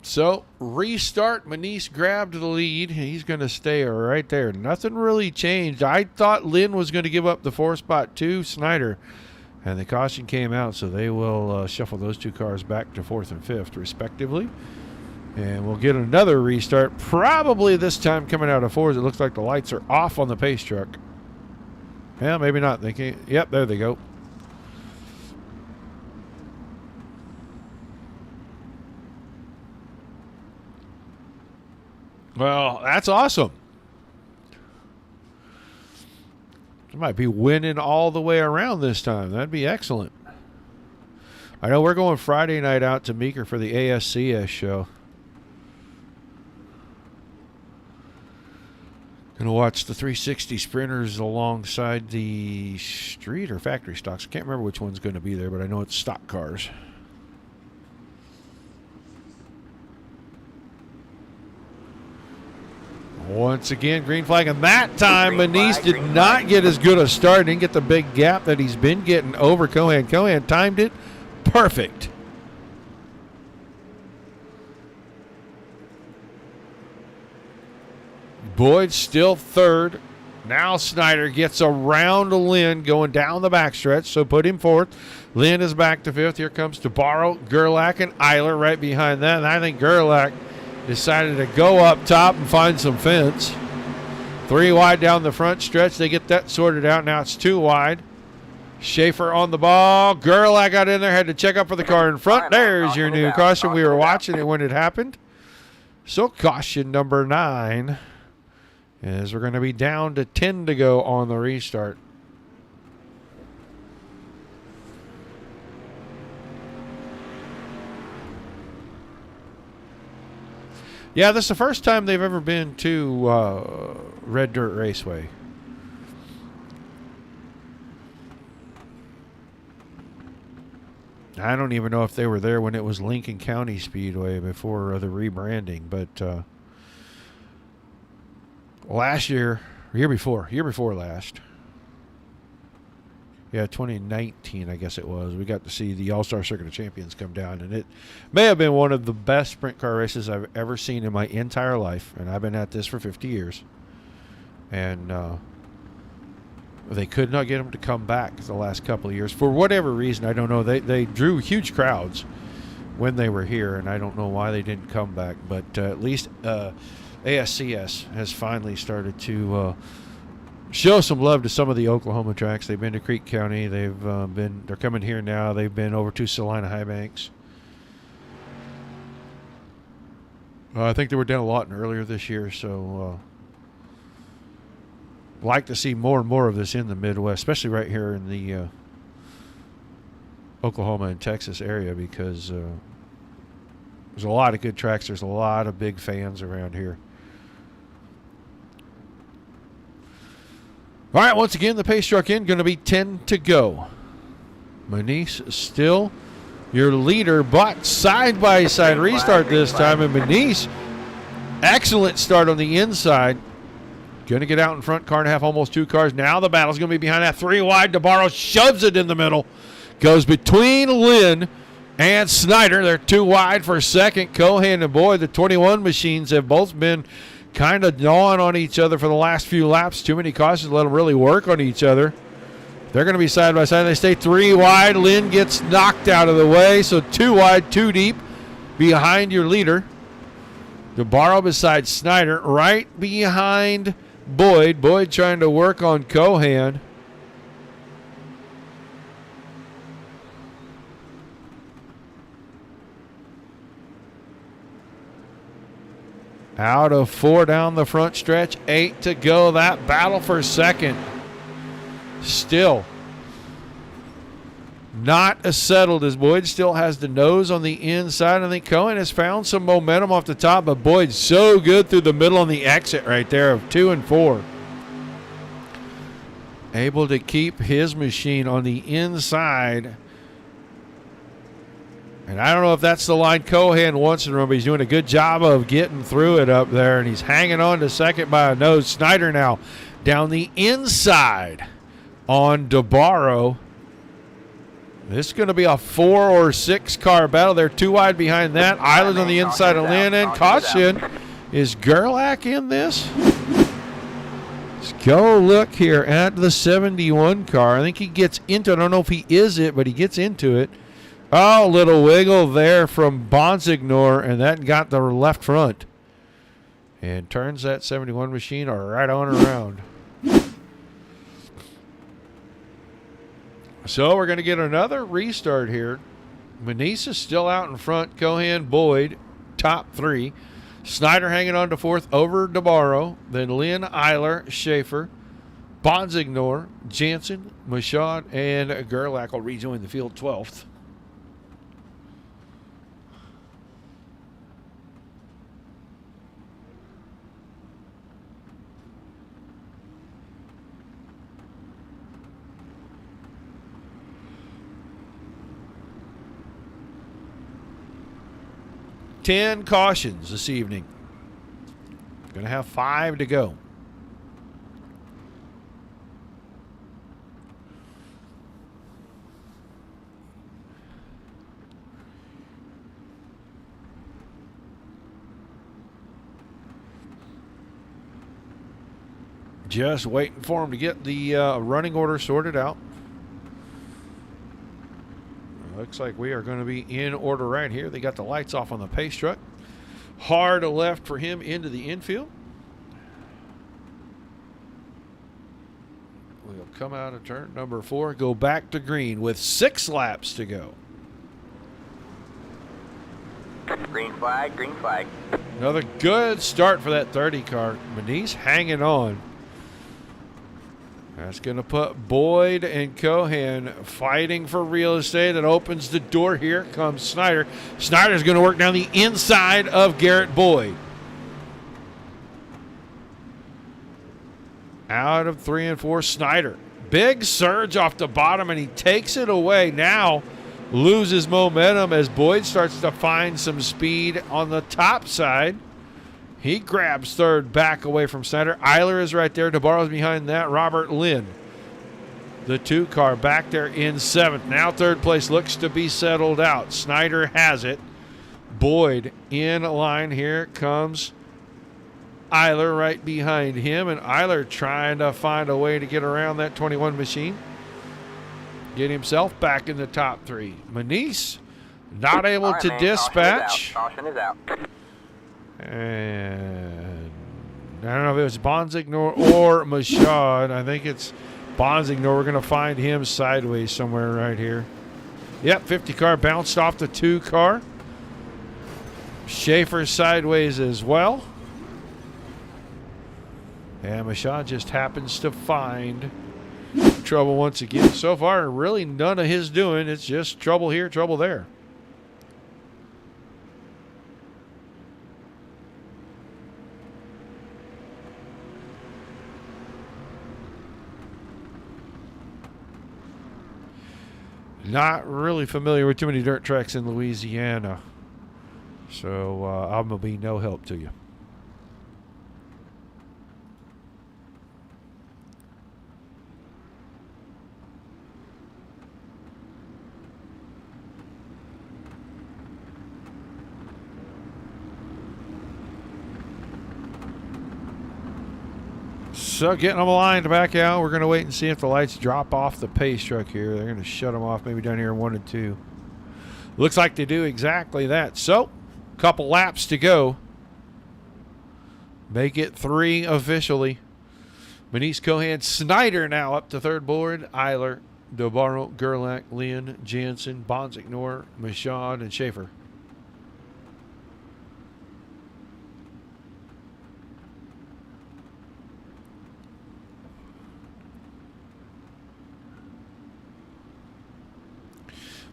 So, restart. Manise grabbed the lead. He's going to stay right there. Nothing really changed. I thought Lynn was going to give up the 4 spot to Snyder. And the caution came out, so they will shuffle those 2 cars back to 4th and 5th, respectively. And we'll get another restart, probably this time coming out of 4s. It looks like the lights are off on the pace truck. Yeah, maybe not. They can't. Yep, there they go. Well, that's awesome. They might be winning all the way around this time. That'd be excellent. I know we're going Friday night out to Meeker for the ASCS show. Gonna watch the 360 sprinters alongside the street or factory stocks. I can't remember which one's going to be there, but I know it's stock cars. Once again, green flag, and that time Manise did not get as good a start. Didn't get the big gap that he's been getting over Cohan. Cohan timed it perfect. Boyd still third. Now Snyder gets around Lynn going down the backstretch, so put him fourth. Lynn is back to 5th. Here comes DeBarro, Gerlach, and Eiler right behind that. And I think Gerlach decided to go up top and find some fence. 3 wide down the front stretch. They get that sorted out. Now it's 2 wide. Schaefer on the ball. Gerlach got in there, had to check up for the car in front. There's your new caution. We were watching it when it happened. So caution number 9. As we're going to be down to 10 to go on the restart. Yeah, this is the first time they've ever been to Red Dirt Raceway. I don't even know if they were there when it was Lincoln County Speedway before the rebranding, but last year, year before last. Yeah, 2019, I guess it was. We got to see the All-Star Circuit of Champions come down, and it may have been one of the best sprint car races I've ever seen in my entire life, and I've been at this for 50 years. And they could not get them to come back the last couple of years. For whatever reason, I don't know. They drew huge crowds when they were here, and I don't know why they didn't come back. But at least ASCS has finally started to show some love to some of the Oklahoma tracks. They've been to Creek County. They're coming here now. They've been over to Salina High Banks. I think they were down a lot earlier this year, so like to see more and more of this in the Midwest, especially right here in the Oklahoma and Texas area, because there's a lot of good tracks. There's a lot of big fans around here. All right, once again, the pace truck in, going to be 10 to go. Manise still your leader, but side-by-side restart this time. And Manise, excellent start on the inside. Going to get out in front, car and a half, almost 2 cars. Now the battle's going to be behind that. 3 wide. DeBarro shoves it in the middle. Goes between Lynn and Snyder. They're 2 wide for second. Cohan and Boyd, the 21 machines, have both been kind of gnawing on each other for the last few laps. Too many cautions, let them really work on each other. They're going to be side by side. They stay 3 wide. Lynn gets knocked out of the way, so 2 wide, 2 deep behind your leader. DeBarro beside Snyder, right behind Boyd. Boyd trying to work on Cohan. Out of 4 down the front stretch, 8 to go. That battle for second still not as settled as Boyd still has the nose on the inside. I think Cohen has found some momentum off the top, but Boyd's so good through the middle on the exit right there of 2 and 4. Able to keep his machine on the inside. And I don't know if that's the line Cohan wants to run, but he's doing a good job of getting through it up there, and he's hanging on to second by a nose. Snyder now down the inside on DeBarro. This is going to be a 4 or 6 car battle. They're 2 wide behind that. Island on the inside of Lynn, and caution. Is Gerlach in this? Let's go look here at the 71 car. I think he gets into it. I don't know if he is it, but he gets into it. Oh, little wiggle there from Bonsignor, and that got the left front. And turns that 71 machine right on around. So we're going to get another restart here. Manise is still out in front. Cohan, Boyd, top 3. Snyder hanging on to 4th over DeBarro. Then Lynn, Eiler, Schaefer, Bonsignor, Jansen, Michaud, and Gerlach will rejoin the field 12th. Ten cautions this evening. Going to have 5 to go. Just waiting for him to get the running order sorted out. Looks like we are going to be in order right here. They got the lights off on the pace truck. Hard left for him into the infield. We'll come out of turn number 4, go back to green with 6 laps to go. Green flag, green flag. Another good start for that 30 car. Manise hanging on. That's going to put Boyd and Cohan fighting for real estate. It opens the door. Here comes Snyder. Snyder's going to work down the inside of Garrett Boyd. Out of 3 and 4, Snyder. Big surge off the bottom, and he takes it away. Now loses momentum as Boyd starts to find some speed on the top side. He grabs 3rd back away from Snyder. Eiler is right there. DeBarro's behind that. Robert Lynn, the 2 car, back there in 7th. Now 3rd place looks to be settled out. Snyder has it. Boyd in line. Here comes Eiler right behind him. And Eiler trying to find a way to get around that 21 machine. Get himself back in the top 3. Manise not able to dispatch. Caution is out. And I don't know if it was Bonsignor or Michaud. I think it's Bonsignor. We're going to find him sideways somewhere right here. Yep, 50 car bounced off the 2 car. Schaefer sideways as well. And Michaud just happens to find trouble once again. So far, really none of his doing. It's just trouble here, trouble there. Not really familiar with too many dirt tracks in Louisiana, so I'm going to be no help to you. So getting them aligned back out. We're going to wait and see if the lights drop off the pace truck here. They're going to shut them off maybe down here in 1 and 2. Looks like they do exactly that. So, couple laps to go. Make it 3 officially. Manice, Cohan, Snyder now up to third board. Eiler, DeBarro, Gerlach, Lynn, Jansen, Bonsignor, Michaud, and Schaefer.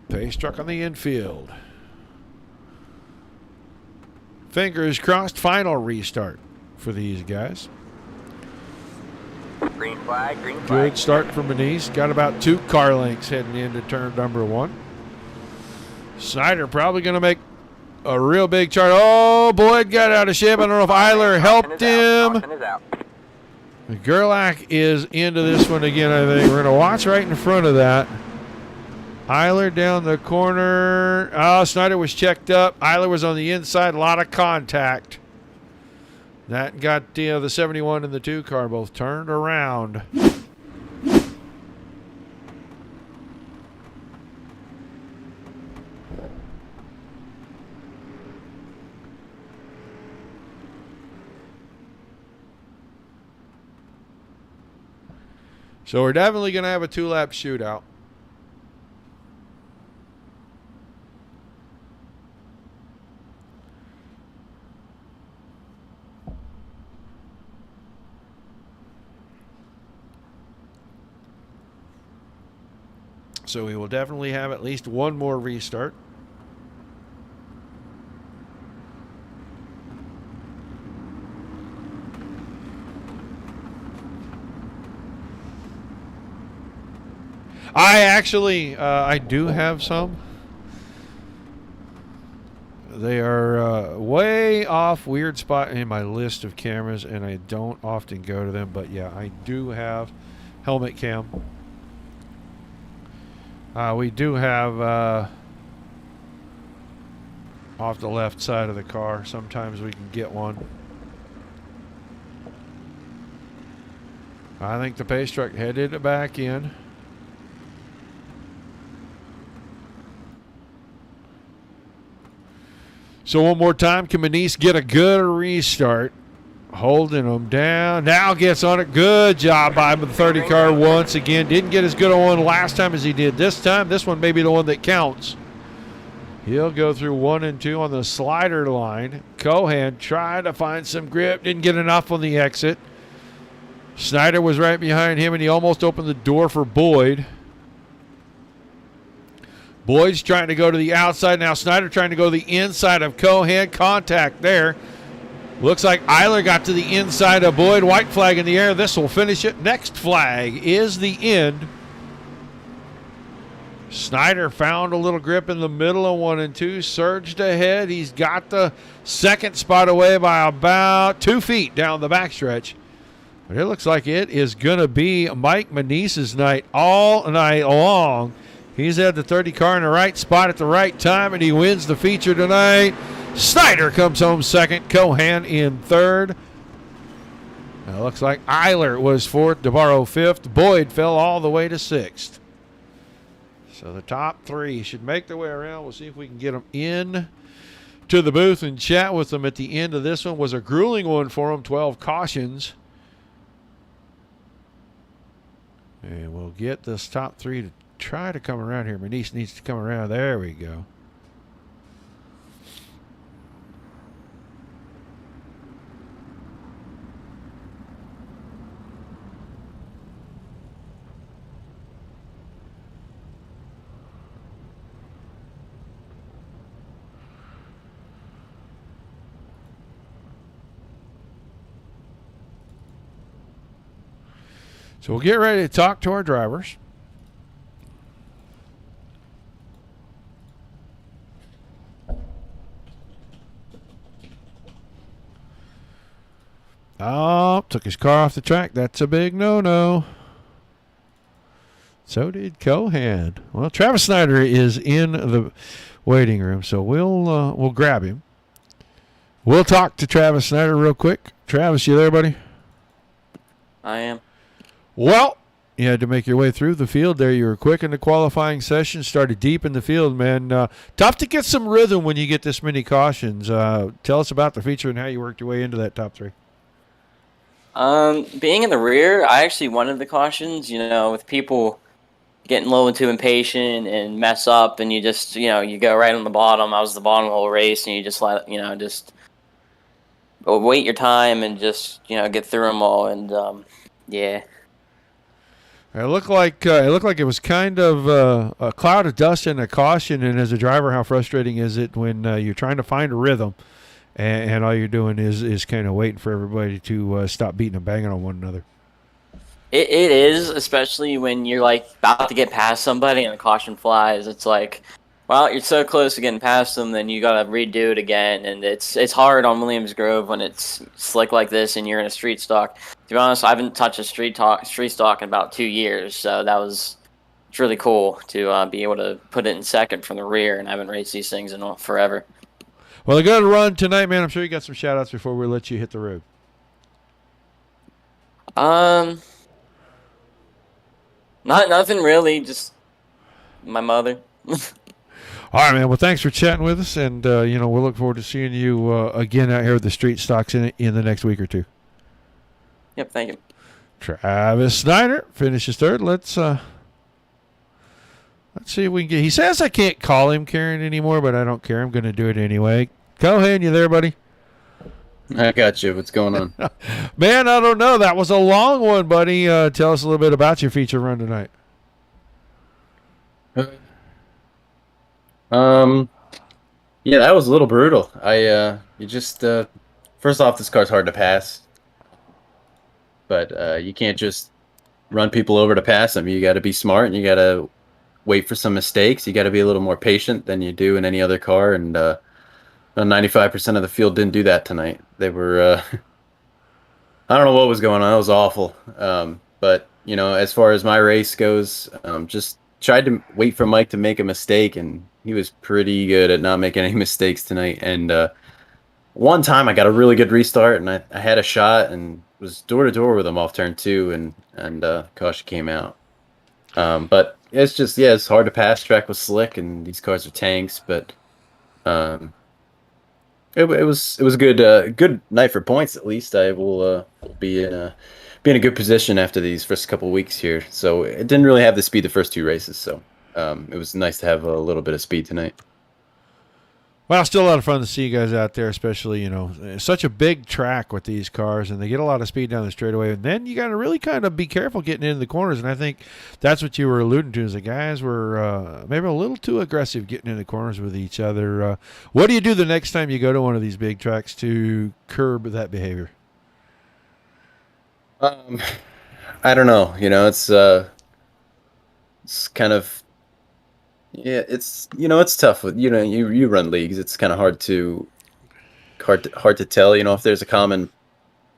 Pace truck on the infield. Fingers crossed, final restart for these guys. Green flag, green flag. Good start for Manice. Got about 2 car lengths heading into turn number 1. Snyder probably going to make a real big chart. Oh, Boyd got out of shape. I don't know if Eiler helped him. Gerlach is into this one again, I think. We're going to watch right in front of that. Eiler down the corner. Oh, Snyder was checked up. Eiler was on the inside. A lot of contact. That got the 71 and the 2 car both turned around. So we're definitely going to have a 2-lap shootout. So we will definitely have at least one more restart. I do have some. They are way off, weird spot in my list of cameras, and I don't often go to them. But yeah, I do have helmet cam. We do have off the left side of the car. Sometimes we can get one. I think the pace truck headed it back in. So one more time, can Manice get a good restart? Holding them down. Now gets on it. Good job by the 30 car once again. Didn't get as good a one last time as he did this time. This one may be the one that counts. He'll go through 1 and 2 on the slider line. Cohan tried to find some grip. Didn't get enough on the exit. Snyder was right behind him, and he almost opened the door for Boyd. Boyd's trying to go to the outside. Now Snyder trying to go to the inside of Cohan. Contact there. Looks like Eiler got to the inside of Boyd. White flag in the air. This will finish it. Next flag is the end. Snyder found a little grip in the middle of 1 and 2. Surged ahead. He's got the second spot away by about 2 feet down the backstretch. But it looks like it is going to be Mike Manice's night all night long. He's had the 30 car in the right spot at the right time, and he wins the feature tonight. Snyder comes home second. Cohan in third. Now, looks like Eiler was fourth. DeBarro fifth. Boyd fell all the way to sixth. So the top 3 should make their way around. We'll see if we can get them in to the booth and chat with them at the end of this one. Was a grueling one for them. 12 cautions. And we'll get this top 3 to try to come around here. Manice needs to come around. There we go. So we'll get ready to talk to our drivers. Oh, took his car off the track. That's a big no-no. So did Cohan. Well, Travis Snyder is in the waiting room, so we'll grab him. We'll talk to Travis Snyder real quick. Travis, you there, buddy? I am. Well, you had to make your way through the field there. You were quick in the qualifying session, started deep in the field, man. Tough to get some rhythm when you get this many cautions. Tell us about the feature and how you worked your way into that top 3. Being in the rear, I actually wanted the cautions, with people getting a little too impatient and mess up, and you just, you go right on the bottom. I was the bottom of the whole race, and you just just wait your time and just, get through them all, and, yeah. It looked like it was kind of a cloud of dust and a caution. And as a driver, how frustrating is it when you're trying to find a rhythm, and all you're doing is kind of waiting for everybody to stop beating and banging on one another. It is, especially when you're about to get past somebody and the caution flies. It's like, well, you're so close to getting past them, then you gotta redo it again, and it's hard on Williams Grove when it's slick like this and you're in a street stock. To be honest, I haven't touched a street stock in about 2 years, so it's really cool to be able to put it in second from the rear, and I haven't raced these things in forever. Well, a good run tonight, man. I'm sure you got some shout-outs before we let you hit the road. Nothing really, just my mother. All right, man. Well, thanks for chatting with us, and we'll look forward to seeing you again out here at the street stocks in the next week or two. Yep, thank you. Travis Snyder finishes third. Let's see if we can get. He says I can't call him Karen anymore, but I don't care. I'm going to do it anyway. Cohen, you there, buddy? I got you. What's going on? Man, I don't know. That was a long one, buddy. Tell us a little bit about your feature run tonight. Yeah, that was a little brutal. First off, this car's hard to pass, but you can't just run people over to pass them. You got to be smart, and you got to wait for some mistakes. You got to be a little more patient than you do in any other car, and 95% of the field didn't do that tonight. They were, I don't know what was going on. It was awful. But, as far as my race goes, just tried to wait for Mike to make a mistake, and he was pretty good at not making any mistakes tonight. And one time I got a really good restart, and I had a shot and was door-to-door with him off turn 2, and caution came out. But it's just, it's hard to pass. Track was slick, and these cars are tanks, but it was a good night for points. At least I will be in a good position after these first couple weeks here. So it didn't really have the speed the first 2 races. So it was nice to have a little bit of speed tonight. Well, still a lot of fun to see you guys out there, especially, such a big track with these cars, and they get a lot of speed down the straightaway. And then you got to really kind of be careful getting into the corners. And I think that's what you were alluding to, is the guys were maybe a little too aggressive getting in the corners with each other. What do you do the next time you go to one of these big tracks to curb that behavior? I don't know. It's kind of. Yeah, it's tough with you run leagues. It's kind of hard to tell. If there's a common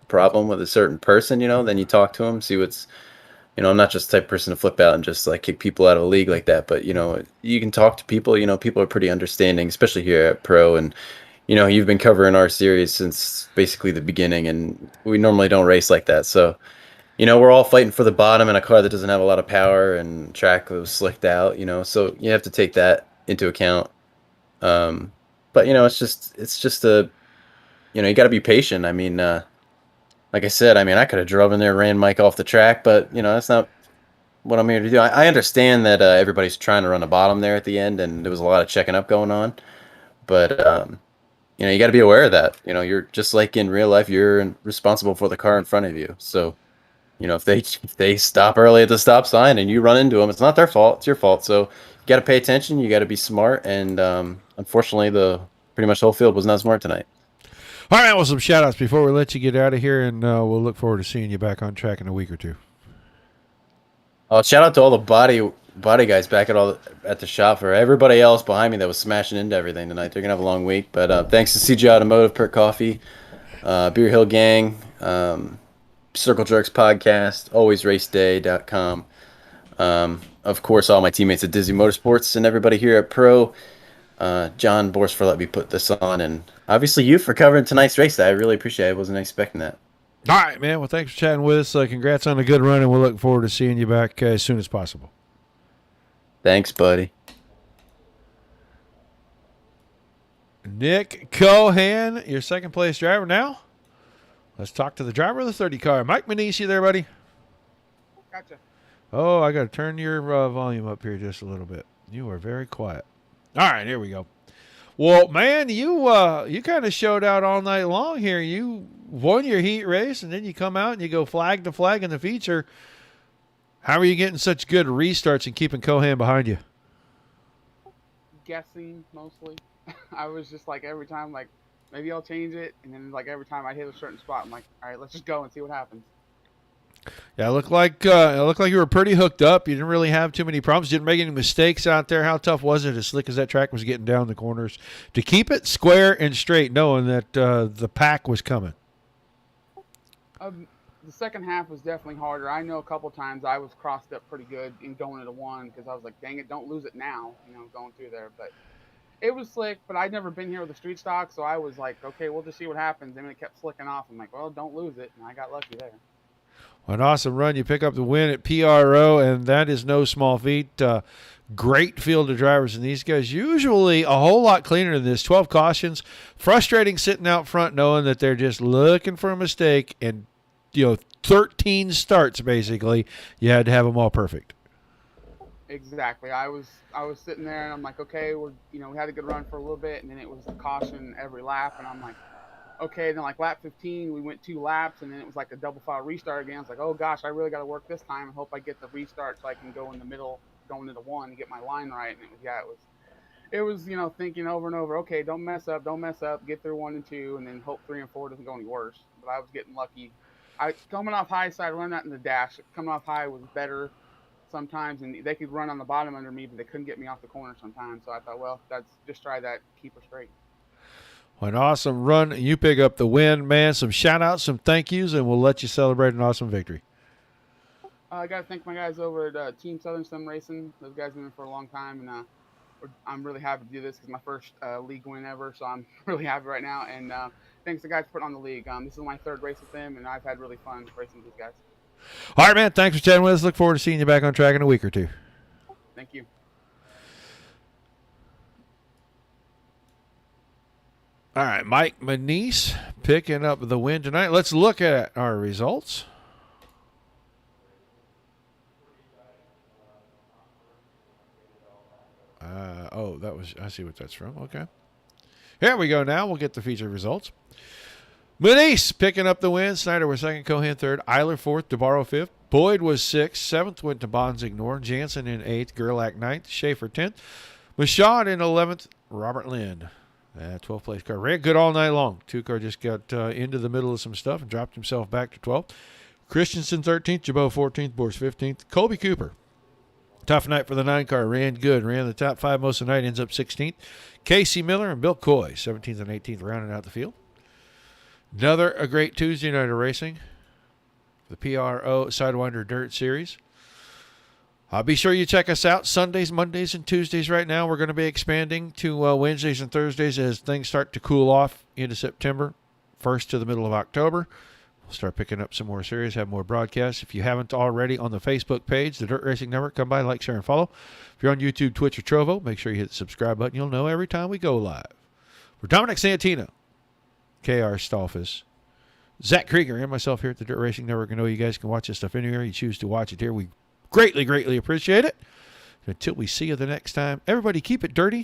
problem with a certain person, then you talk to them, see what's. I'm not just the type of person to flip out and just kick people out of a league like that. But you can talk to people. People are pretty understanding, especially here at Pro. And you've been covering our series since basically the beginning, and we normally don't race like that. So. We're all fighting for the bottom in a car that doesn't have a lot of power and track that was slicked out, so you have to take that into account. But, it's just you got to be patient. I mean, like I said, I could have drove in there, ran Mike off the track, but, that's not what I'm here to do. I understand that everybody's trying to run a bottom there at the end, and there was a lot of checking up going on. But, you got to be aware of that. You're just like in real life, you're responsible for the car in front of you. So, if they stop early at the stop sign and you run into them, it's not their fault. It's your fault. So you got to pay attention. You got to be smart. And unfortunately, pretty much the whole field was not smart tonight. All right, well, some shout-outs before we let you get out of here, and we'll look forward to seeing you back on track in a week or two. Shout out to all the body guys back at the shop, for everybody else behind me that was smashing into everything tonight. They're going to have a long week. But thanks to CG Automotive, Perk Coffee, Beer Hill Gang, Circle Jerks Podcast, alwaysraceday.com. Of course, all my teammates at Disney Motorsports and everybody here at Pro. John Bors for letting me put this on, and obviously you for covering tonight's race. I really appreciate it. I wasn't expecting that. All right, man. Well, thanks for chatting with us. Congrats on a good run, and we'll look forward to seeing you back as soon as possible. Thanks, buddy. Nick Cohan, your second place driver now. Let's talk to the driver of the 30 car. Mike Manise, you there, buddy? Gotcha. Oh, I got to turn your volume up here just a little bit. You are very quiet. All right, here we go. Well, man, you kind of showed out all night long here. You won your heat race, and then you come out and you go flag to flag in the feature. How are you getting such good restarts and keeping Cohan behind you? Guessing, mostly. I was just like, every time, like, maybe I'll change it, and then, like, every time I hit a certain spot, I'm like, all right, let's just go and see what happens. Yeah, it looked like you were pretty hooked up. You didn't really have too many problems. Didn't make any mistakes out there. How tough was it, as slick as that track was getting down the corners, to keep it square and straight, knowing that the pack was coming? The second half was definitely harder. I know a couple times I was crossed up pretty good in going into one because I was like, dang it, don't lose it now, going through there. But it was slick, but I'd never been here with a street stock, so I was like, okay, we'll just see what happens. And then it kept slicking off. I'm like, well, don't lose it. And I got lucky there. An awesome run. You pick up the win at PRO, and that is no small feat. Great field of drivers, and these guys usually a whole lot cleaner than this. 12 cautions. Frustrating sitting out front knowing that they're just looking for a mistake, and 13 starts basically. You had to have them all perfect. Exactly. I was sitting there, and I'm like, okay, we had a good run for a little bit, and then it was a caution every lap, and I'm like, okay, then like lap 15, we went 2 laps, and then it was like a double file restart again. I was like, oh gosh, I really got to work this time. I hope I get the restart so I can go in the middle, going into 1 and get my line right. And it was thinking over and over, okay, don't mess up, get through 1 and 2, and then hope 3 and 4 doesn't go any worse. But I was getting lucky. Coming off high side, run that in the dash. Coming off high was better sometimes, and they could run on the bottom under me, but they couldn't get me off the corner sometimes. So I thought, well, just try that, keep her straight. An awesome run. You pick up the win, man. Some shout-outs, some thank yous, and we'll let you celebrate an awesome victory. I got to thank my guys over at Team Southern Sim Racing. Those guys have been in for a long time, and I'm really happy to do this. It's my first league win ever, so I'm really happy right now. And thanks to the guys for putting on the league. This is my 3rd race with them, and I've had really fun racing with these guys. All right, man. Thanks for chatting with us. Look forward to seeing you back on track in a week or two. Thank you. All right, Mike Manise picking up the win tonight. Let's look at our results. I see what that's from. Okay. Here we go now. We'll get the feature results. Manise picking up the win. Snyder was 2nd, Cohan 3rd, Eiler 4th, DeBarro 5th. Boyd was 6th. 7th went to Bonsignor. Jansen in 8th, Gerlach 9th, Schaefer 10th. Machad in 11th, Robert Lynn. 12th place car. Ran good all night long. 2-car just got into the middle of some stuff and dropped himself back to 12th. Christensen 13th, Jabot 14th, Bors 15th. Colby Cooper. Tough night for the 9-car. Ran good. Ran the top 5 most of the night. Ends up 16th. Casey Miller and Bill Coy, 17th and 18th, rounding out the field. A great Tuesday night of racing. The PRO Sidewinder Dirt Series. Be sure you check us out Sundays, Mondays, and Tuesdays right now. We're going to be expanding to Wednesdays and Thursdays as things start to cool off into September, 1st to the middle of October. We'll start picking up some more series, have more broadcasts. If you haven't already, on the Facebook page, the Dirt Racing Network, come by, like, share, and follow. If you're on YouTube, Twitch, or Trovo, make sure you hit the subscribe button. You'll know every time we go live. For Dominic Santino, KR Stolfus, Zach Krieger, and myself here at the Dirt Racing Network, I know you guys can watch this stuff anywhere you choose to watch it here. We greatly, greatly appreciate it. Until we see you the next time, everybody keep it dirty